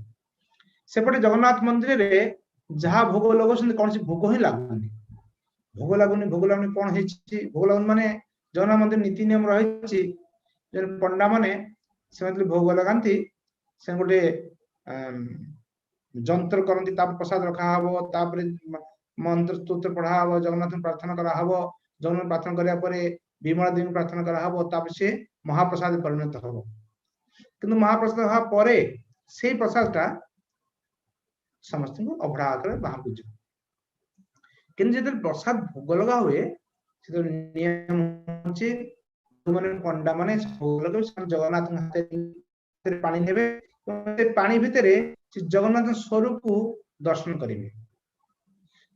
सेपटे जगन्नाथ मंदिर रे जहाँ भोग लगों कौन सी भोग ही लगुनि भोग लगुनि कौन भोग लगुनि माने जगन्नाथ मंदिर नीति नियम रही पंडा माने से भोग लगाती से गोटे जंत्र करती प्रसाद रखा हम मंत्र स्तोत्र पढ़ा हम जगन्नाथ प्रार्थना करा जगन्नाथ प्रार्थना कराया विमला देवी प्रार्थना करा हम से महाप्रसाद परिणत हम किंतु महाप्रसाद हवा परे से प्रसादटा समस्त अभड़ा आकर बाहर को किंतु जो प्रसाद भोग लगा हुए नियम माने पंडा माने भोग लगे जगन्नाथ हाथ पानी नेबे पानी भितर जगन्नाथ स्वरूप को दर्शन करेंगे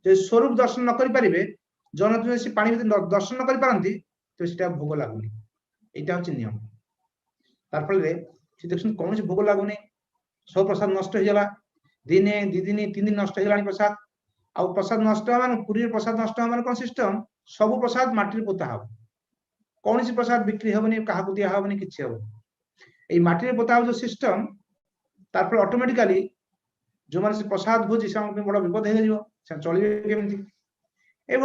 जो स्वरूप दर्शन न करि पारिबे जगन्नाथ से पानी भितर दर्शन न करि पारंती तो सेटा भोग लागुनी एटा होची नियम तार फल रे देखते कौन से भोग लगुनि सब प्रसाद नष्ट हो गला दिने दी दिन 3 दिन नष्ट हो प्रसाद आ प्रसाद नष्ट मान पुरी प्रसाद नष्ट मान कौन सिस्टम सब प्रसाद माटी पोता हम कौन सी प्रसाद बिक्री हेनी क्या दिया हेनी कि हम माटी पोता हो जो सिस्टम तार फल ऑटोमेटिकली जो माने से प्रसाद भोजी से बड़ विपद हो चलिए केमती ए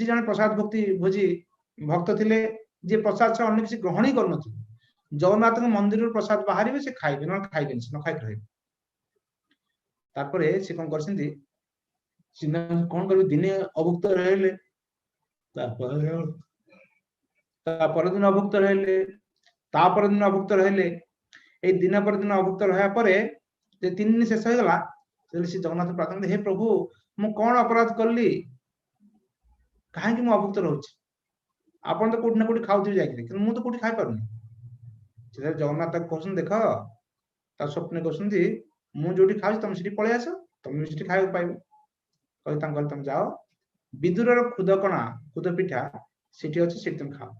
जन प्रसाद भक्ति भोजी भक्त थे जी प्रसाद से अन्य किसी ग्रहण ही कर जगन्नाथ मंदिर प्रसाद बाहर से खाइबे न खाइबे न खाई रहे तारपरे से कौन कर कौन कर दिने अभुक्त रहे दिन अभुक्त रहे दिन अभुक्त रहे दिन पर दिन अभुक्त रहा 3 दिन शेष हो गला जगन्नाथ प्रार्थना हे प्रभु मु कौन अपराध कली कहीं अभुक्त रोचे आपन तो कोठी ना कोठी खाऊ जाए मु तो कोठी खाई पारुनी जगन्नाथ कहते देख स्वप्न कहते मुझे खाऊ तुम से पलि आस तुम से खाया पाइब कही तुम जाओ विदुर खुद कणा खुद पिठा सीठी अच्छे तुम खाओ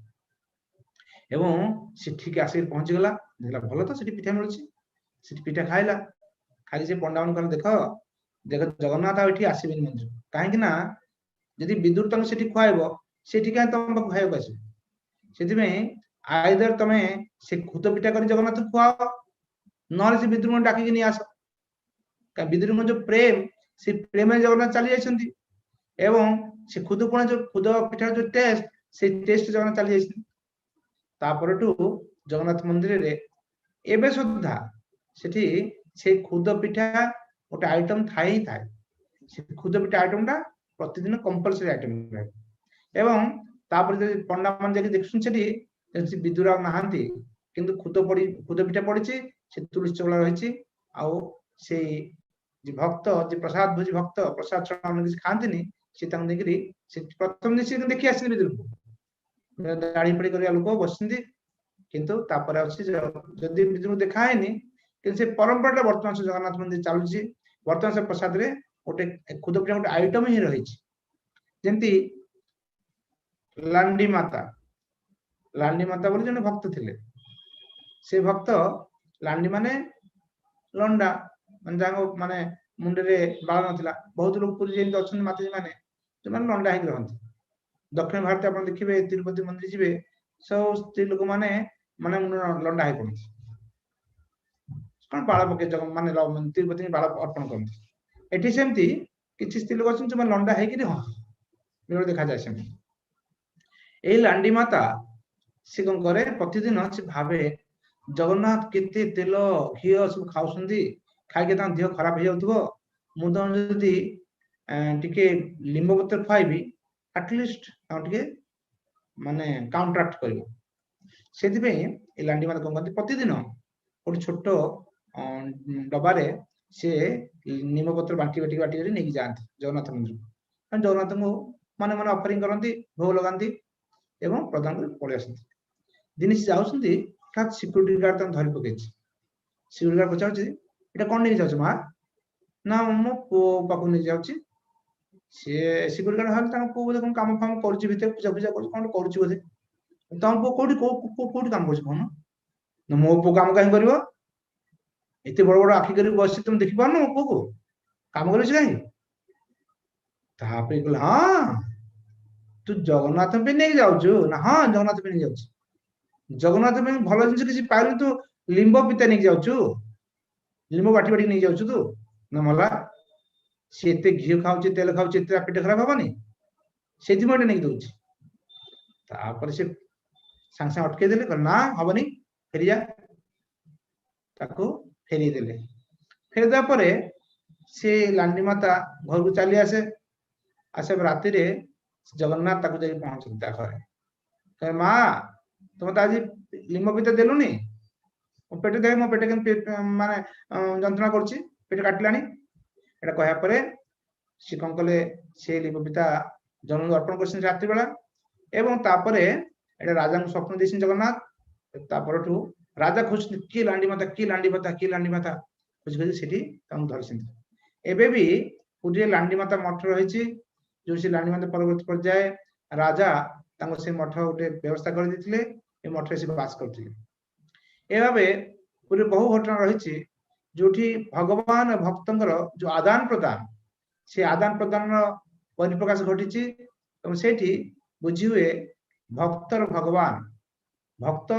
एवं से ठीक आसिक पहुंची गला देखला भल तो पिठा मिलूँ पिठा खाइला खाई से पंडा मान देख देख जगन्नाथ आठी आसबे मंदिर कहीं जदि विदुर तुम से खुआब से कहीं तुम पाक खाया आसो आइदर तमे से खुद पिठा कर जगन्नाथ खुआओ ना से विदुर डाकिक नहीं आस विदुर जो प्रेम से प्रेम जगन्नाथ चली जाती एवं से खुद पुणे जो खुद पिठा जो टेस्ट से टेस्ट जगन्नाथ चली जाती जगन्नाथ मंदिर रे एबे सुधा से खुद पिठा गोटे आइटम थाए ही थाए से खुद पिठा आइटम टा प्रतिदिन कंपलसरी आइटम एवं पंडा मान जाके देखुन विदुर नहांती किंतु खुद पिठा पड़ी से तुलसी चौला रही से भक्त जे प्रसाद भोजी भक्त प्रसाद किसी खाती से प्रथम दिन देखी आस विदुर को दाढ़ी फड़ी कर लोक बस किंतु जदि विदुर देखाएनि कि से परंपरा बर्तमान से जगन्नाथ मंदिर चलुची बर्तमान से प्रसाद रे गोटे खुद पिठा गोटे आइटम ही रही जमती लांडी माता बोली जन भक्त थे से भक्त लांडी माने लंडा माने मुंडे बाल नथिला बहुत लोग पुरी जेमती अच्छा माताजी माने जो मैंने लंडा होकर रहती दक्षिण भारत आप देखिए तिरुपति मंदिर जी सब स्त्री लोक मैंने माने लंडा हो पड़ती कौन बाल पके जग माने तिरुपति बाल अर्पण करती एठी सेमती किछि स्त्री लोक अच्छे जो लंडा होकर हाँ बेले देखा जाए सेमती ए लांडी माता से कौन करे प्रतिदिन से भावे जगन्नाथ केते तेल घी सब खाऊसंदी खाइके तां देह खराब हो जाउथबो मु तो जदी टिके लिंब पत्र खाइबी एटलिस्ट टिके माने काउंटरैक्ट करिवो सेति पे ए लांडी माता कौन करती प्रतिदिन गोटे छोट डबारे से निम पत्र बाटी बाटी बाटी नहीं जाती जगन्नाथ मंदिर जगन्नाथ को माने माने ऑफरिंग करती भोग लगाती एवं प्रदान कर पड़े आसती दिन से जाऊँगी सिक्यूरीटी गार्ड तक धरी पकई सिक्यूरीटी गार्ड पचार एटा कौन नहीं जाऊँ माँ ना मो पु पाक नहीं जाऊँगी सी सिक्यूरीटी गार्ड भाई पु बोधे कौन कम फाम कर पूजा पूजा कौन कर तुम पु कौटी काम कर मो पु कम कहीं कर एत बड़ बड़ आखि कर बस तुम देखी पार मो पु को कम कर कहीं हाँ तू जगन्नाथ पे नहीं जाऊँ ना हाँ जगन्नाथ पे नहीं जाऊँ जगन्नाथ में भल जिन किसी पाइल तू लिंब पिता नहीं जाऊँ लिंब बाटी बाटी नहीं जाऊँ तू ना मला सी एत घी खाऊ तेल खाऊ पेट खराब हेनी से नहीं दौर से सांगे सांगे अटकई देले ना हेनी फेरी जा फेरी देले फेरदा पर से लांडी माता घर को चली आसे आसे राति जगन्नाथ ताको जाई पहुंचता घरे कहे माँ तुम तो आज लिंब पिता देलुनी मो पेट देख मो पेट माने जंत्रणा करुच्ची पेट काटिलानी एटा कहया परे सी कौन कले से लिंब पिता जगन्नाथ अर्पण कर रात्रि बेला एवं तापरे एटा राजा को स्वप्न देसिन जगन्नाथ तापरठू राजा खोज की लांडी माता की लांडी माता की लांडी माता खोज खोज सेठी तांको धरसिन एबे भी पुरी लांडी माता मठ रही जो से लांडी माता परवर्ती पर्याय राजा से मठ गोटे व्यवस्था कर देथिले ए मठ से बास करथिले ए भाबे पूरे बहु घटना रही जोठी भगवान भक्तंकर जो आदान प्रदान से आदान प्रदान परिप्रकाश घटी सेठी बुझी हुए भक्तर भगवान भक्त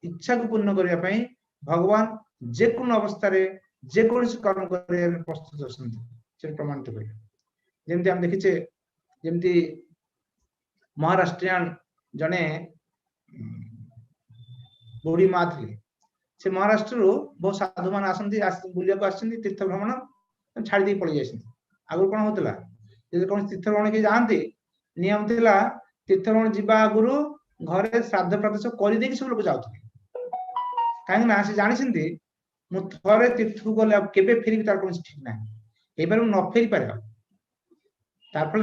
इच्छा को पूर्ण करने पई भगवान जेकोन अवस्था रे जेकोन कर्म करे प्रस्तुत अछंती से प्रमाणित होय जेमति हम देखिचे जेमति महाराष्ट्रियन जने बुढ़ी माँ थी से महाराष्ट्र बहुत साधु मान आसती बुलिया तीर्थ भ्रमण छाड़ी दे पड़ जाए आगु कौन होता कौन तीर्थ भ्रमण के जाती नियम थिला तीर्थ भ्रमण जीवा आगु घरे श्राद्ध प्रात सब कर सब लोग जाते कहीं से जानी मु थे तीर्थ को गले केबे फेरी तार कौन ठीक ना एबार न फेरी पारे तार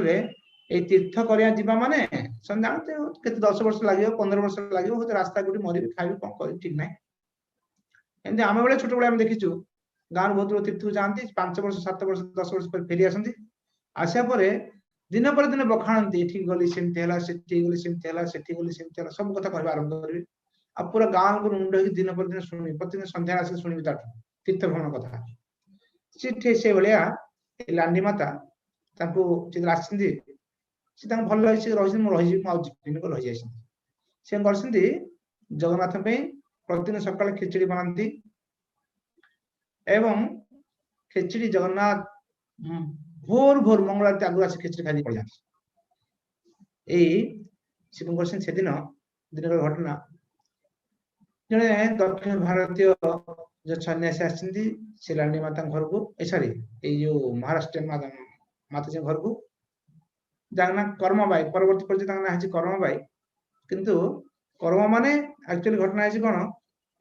ए तीर्थ करिया जीवा माने जानते केते 10 वर्ष लगे 15 वर्ष लगे रास्ता गुटी मरी खाई कौन कर ठीक ना एमती आम बेले छोट बेले देखीचु गाँव बहुत लोग तीर्थ को जाती 5 वर्ष 7 वर्ष 10 वर्ष पर फेरी आसती आसा पर दिन पर दिन बखाणती एठी गली सेमती हैला सेठी गली सेमती हैला सेठी गली सेमती हैला सब कथा कहबा आरंभ करबे आ पूरा गाँव को मुंड होई दिन पर दिन सुनी प्रतिदिन संध्या आसी सुनी ताठू तीर्थ भ्रमण कथा सेठी से भलिया लांडी माता तांको चित्र आछिंदी से तांको भल रही रही मु रही मु दिन को रही जाइछिन से करछिंदी जगन्नाथ पे प्रतिदिन सकाळ खिचड़ी बनाती एवं खिचड़ी जगन्नाथ भोर भोर मंगलवार आगु आसी खिचड़ी खाई पड़ जाती शिव से दिन दिन घटना जड़े दक्षिण भारतीय जो सन्यासी आसती से लांडी माता घर को सॉरी जो महाराष्ट्र माता जी घर को जाना कर्मबाई परवर्ती पर्याय कर्मबाई किंतु कर्म माने एक्चुअली घटना है कौन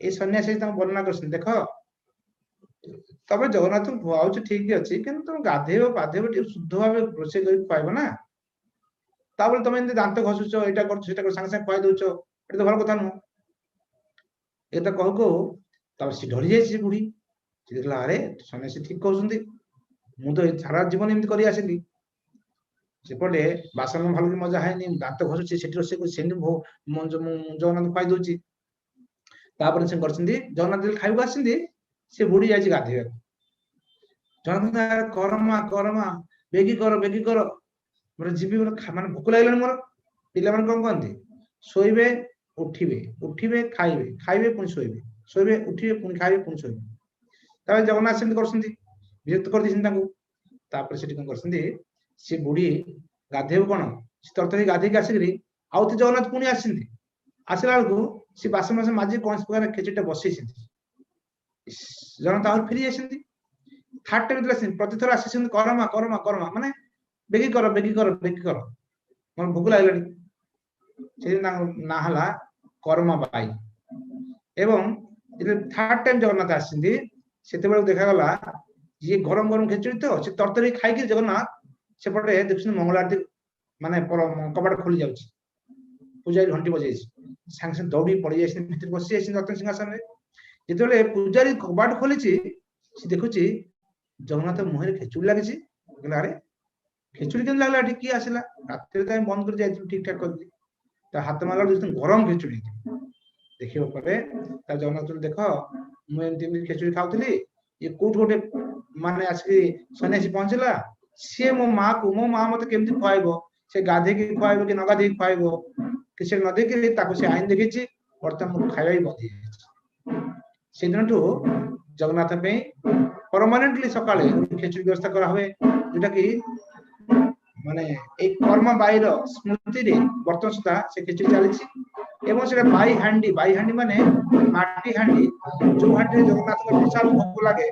ये सन्यासी वर्णना कर देख तब जगन्नाथ खुआऊ ठीक अच्छी कि तुम गाधेब पाधेब शुद्ध भाव रोषे कर खुआब ना ताबले तुम दांत घसुच यहाँ कर सांगे सांगे खुआई दौच ये तो भल कथा नुह ये तो कहू कहू तब सी डरी जाए बुढ़ी सी देखला अरे सन्यासी ठीक कहते मु तो सारा जीवन एमती कर आसली सेपटे बासन भल कि मजा है दांत घसुची से रोषे कर जगन्नाथ खुआई दौची जगन्नाथ खाइबा आसती से बुढ़ी जाए गाधेबा ଜଗନ୍ନାଥ କରମା କରମା ବେଗି କର ମୋର ଯିବି ମାନେ ଭୋକ ଲାଗିଲାଣି ମୋର। ପିଲାମାନେ କଣ କହନ୍ତି ଶୋଇବେ ଉଠିବେ ଉଠିବେ ଖାଇବେ ଖାଇବେ ପୁଣି ଶୋଇବେ ଶୋଇବେ ଉଠିବେ ପୁଣି ଖାଇବେ ପୁଣି ଶୋଇବେ। ତାପରେ ଜଗନ୍ନାଥ ସେମିତି କରୁଛନ୍ତି ବିରକ୍ତ କରିଦେଇଛନ୍ତି ତାଙ୍କୁ। ତାପରେ ସେଠି କଣ କରୁଛନ୍ତି ସେ ବୁଢୀ ଗାଧେଇବ କଣ ସେ ତରତର ଗାଧେଇକି ଆସିକିରି ଆଉ ଥରେ ଜଗନ୍ନାଥ ପୁଣି ଆସିଛନ୍ତି। ଆସିଲା ବେଳକୁ ସେ ବାସନ ବାସନ ମାଜି କୌଣସି ପ୍ରକାର ଖେଚୁଡିଟା ବସେଇଛନ୍ତି। ଜଗନ୍ନାଥ ଆହୁରି ଫେରି ଯାଇଛନ୍ତି। ଥାର୍ଡ ଟାଇମ ଯେତେବେଳେ ଆସିଛନ୍ତି ପ୍ରତିଥର ଆସିଛନ୍ତି କରମା କରମା କରମା ମାନେ ବେଗି କର ବେଗି କର ବେଗି କର ମୋର ଭୋକ ଲାଗିଲାଣି। ସେଦିନ ତାଙ୍କ ନାଁ ହେଲା କରମା ବାଇ। ଏବଂ ଯେତେବେଳେ ଥାର୍ଡ ଟାଇମ ଜଗନ୍ନାଥ ଆସିଛନ୍ତି ସେତେବେଳେ ଦେଖାଗଲା ଇଏ ଗରମ ଗରମ ଖେଚୁଡି ତ ସେ ତରତର ଖାଇକି ଜଗନ୍ନାଥ ସେପଟେ ଦେଖୁଛନ୍ତି ମଙ୍ଗଳ ଆରତୀ ମାନେ କବାଟ ଖୋଲି ଯାଉଛି। ପୂଜାରୀ ଘଣ୍ଟି ବଜେଇଛି ସାଙ୍ଗେ ସାଙ୍ଗେ ଦୌଡିକି ପଳେଇ ଯାଇଛନ୍ତି ଭିତରେ ବସି ଯାଇଛନ୍ତି ରତ୍ନ ସିଂହାସନରେ। ଯେତେବେଳେ ପୂଜାରୀ କବାଟ ଖୋଲିଛି ସେ ଦେଖୁଛି ଜଗନ୍ନାଥ ମୁହଁରେ ଖେଚୁଡି ଲାଗିଛି। କହିଲା ଆରେ ଖେଚୁଡି କେମିତି ଲାଗିଲା ଏଠି କିଏ ଆସିଲା ରାତିରେ ତ ଆମେ ବନ୍ଦ କରି ଯାଇଥିଲୁ ଠିକ ଠାକ କରିକି। ତା ହାତ ମାରିଲା ବେଳକୁ ଗରମ ଖେଚୁଡି। ଦେଖିବା ପରେ ତା ଜଗନ୍ନାଥ ଦେଖ ମୁଁ ଏମିତି ଏମିତି ଖେଚୁଡି ଖାଉଥିଲି ଇଏ କୋଉଠୁ ଗୋଟେ ମାନେ ଆସିକି ସନ୍ୟାସୀ ପହଞ୍ଚିଲା ସିଏ ମୋ ମା ମତେ କେମିତି ଖୁଆଇବ ସେ ଗାଧେଇକି ଖୁଆଇବ କି ନ ଗାଧେଇକି ଖୁଆଇବ କି ସେ ନ ଦେଇକି ତାକୁ ସେ ଆଇନ ଦେଖେଇଛି ବର୍ତ୍ତମାନ ମୁଁ ଖାଇବା ବି ବନ୍ଦ ହେଇଯାଇଛି। ସେଦିନଠୁ ଜଗନ୍ନାଥ ପାଇଁ ପରମାନେଣ୍ଟଲି ସକାଳେ ଖେଚୁଡି ବ୍ୟବସ୍ଥା କରା ହୁଏ ଯୋଉଟା କି ମାନେ ଏଇ କର୍ମ ବାଇର ସ୍ମୃତିରେ ବର୍ତ୍ତମାନ ସୁଦ୍ଧା ସେ ଖେଚୁଡି ଚାଲିଛି। ଏବଂ ସେଟା ବାଇ ହାଣ୍ଡି ମାନେ ମାଟି ହାଣ୍ଡି ଯୋଉ ହାଣ୍ଡିରେ ଜଗନ୍ନାଥଙ୍କ ପ୍ରସାଦ ଭୋଗ ଲାଗେ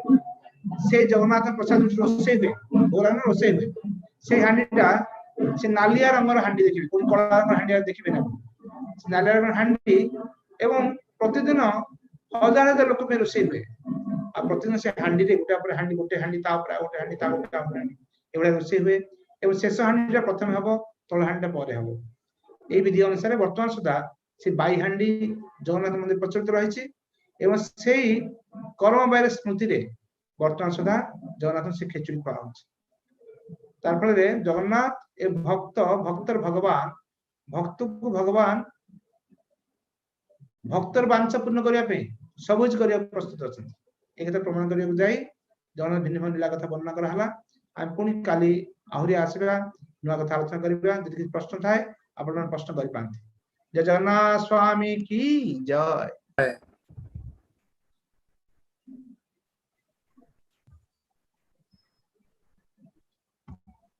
ସେଇ ଜଗନ୍ନାଥ ପ୍ରସାଦ ରୋଷେଇ ହୁଏ ଭୋଗ ଲାଗେ ରୋଷେଇ ହୁଏ ସେଇ ହାଣ୍ଡିଟା ସେ ନାଲିଆ ରଙ୍ଗର ହାଣ୍ଡି ଦେଖିବେ କୋଉଠି କଳା ରଙ୍ଗର ହାଣ୍ଡି ଦେଖିବେ ନା ନାଲିଆ ରଙ୍ଗର ହାଣ୍ଡି। ଏବଂ ପ୍ରତିଦିନ ହଜାର ହଜାର ଲୋକ ପାଇଁ ରୋଷେଇ ହୁଏ। ଆଉ ପ୍ରତିଦିନ ସେ ହାଣ୍ଡିରେ ଗୋଟେ ପରେ ହାଣ୍ଡି ଗୋଟେ ହାଣ୍ଡି ତା ଉପରେ ଆଉ ଗୋଟେ ହାଣ୍ଡି ତା ଉପରେ ଆଉ ଗୋଟେ ହାଣ୍ଡି ଏଭଳିଆ ରୋଷେଇ ହୁଏ। ଏବଂ ଶେଷ ହାଣ୍ଡିଟା ପ୍ରଥମେ ହବ ତଳ ହାଣ୍ଡିଟା ପରେ ହବ। ଏଇ ବିଧି ଅନୁସାରେ ବର୍ତ୍ତମାନ ସୁଦ୍ଧା ସେ ବାଇ ହାଣ୍ଡି ଜଗନ୍ନାଥ ମନ୍ଦିର ପ୍ରଚଳିତ ରହିଛି। ଏବଂ ସେଇ କରମ ବାଇର ସ୍ମୃତିରେ ବର୍ତ୍ତମାନ ସୁଦ୍ଧା ଜଗନ୍ନାଥ ସେ ଖେଚୁଡି ଖୁଆ ହଉଛି। ତାର ଫଳରେ ଜଗନ୍ନାଥ ଏ ଭକ୍ତର ଭଗବାନ ଭକ୍ତକୁ ଭଗବାନ ଭକ୍ତର ବାଞ୍ଛା ପୂର୍ଣ୍ଣ କରିବା ପାଇଁ ସବୁ କିଛି କରିବାକୁ ପ୍ରସ୍ତୁତ ଅଛନ୍ତି। ଏ କଥା ପ୍ରମାଣ କରିବାକୁ ଯାଇ ଜଗନ୍ନାଥ ଭିନ୍ନ ଭିନ୍ନ ଲୀଳା କଥା ବର୍ଣ୍ଣନା କରାହେଲା। ଆମେ ପୁଣି କାଲି ଆହୁରି ଆସିବା ନୂଆ କଥା ଆଲୋଚନା କରିବା। ଯଦି କିଛି ପ୍ରଶ୍ନ ଥାଏ ଆପଣମାନେ ପ୍ରଶ୍ନ କରିପାରନ୍ତି। ଜୟ ଜଗନ୍ନାଥ ସ୍ୱାମୀ କି ଜୟ।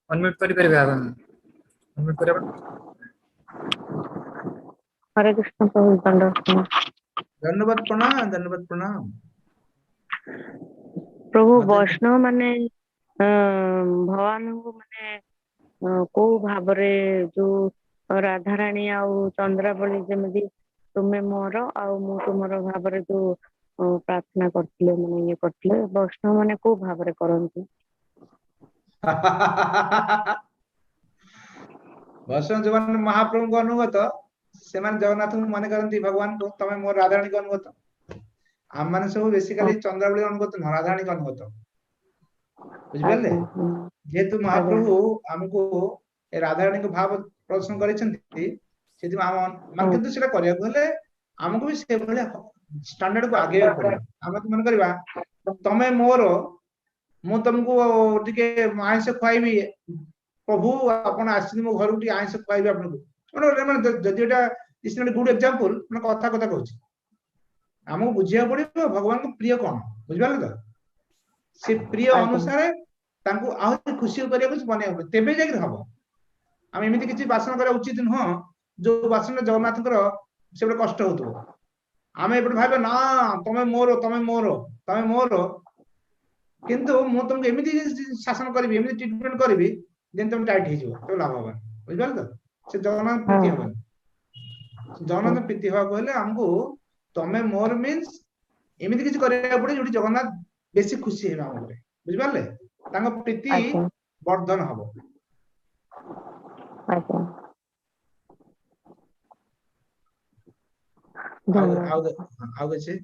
ଅନମ୍ୟୁଟ କରିପାରିବେ ଆପଣ ଅନମ୍ୟୁଟ କରିବା। हरे कृष्ण प्रभु दंडवत धन्यवाद प्रणाम। प्रभु मते वैष्णव माने भगवान को माने को भावरे जो राधाराणी आउ चंद्रावली जमी तुम्हें मोर आउ मु तुमर भावरे जो प्रार्थना करथिले माने ये करथिले वैष्णव माने को भावरे करंती वैष्णव जो महाप्रभु को अनुगत से जगन्नाथ को मन करती भगवान को तमें मोर राधाराणी को अनुगत। आम मैंने सब बेसिकली चंद्रावली अनुगत न राधाराणी को अनुगत बुझिपारे। जेहेतु महाप्रभु आमको राधाराणी को भाव प्रदर्शन कर आमको भी से स्टैंडर्ड को आगे पड़ो। आम मन करवा तमें मोर मु तुमको टिके आइंस खुआबी प्रभु आपण आसी मो घर को आइंस खुआबी आपको जदि इज गुड एग्जांपल मैं कथा कथा कहूँ आमको बुझा पड़ो भगवान को प्रिय कौन बुझिपारे तो से प्रिय अनुसार आहरी खुशी बनवा तेज हम आम एमती किसी बासन करा उचित नुह जो बासन जगन्नाथ से गोटे कष्ट हो आम एपटे भाव ना तमें मोर तमें मोर तमें मोर किंतु मु तुमको एमती शासन करी एमती ट्रिटमेंट करी जेन तुम टाइट हो लाभ हवा बुझिपारे तो से जगन्नाथ प्रीति हबन। जगन्नाथ प्रीति हवा आमको तमें मोर मीन्स एमती किसी करिया पड़े जो जगन्नाथ बेसी खुशी है बुझिपारे प्रीति वर्धन हम। किसी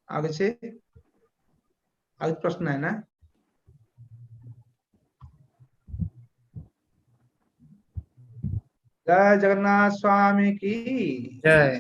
आगे से आगे प्रश्न है ना? जय जगन्नाथ स्वामी की जय।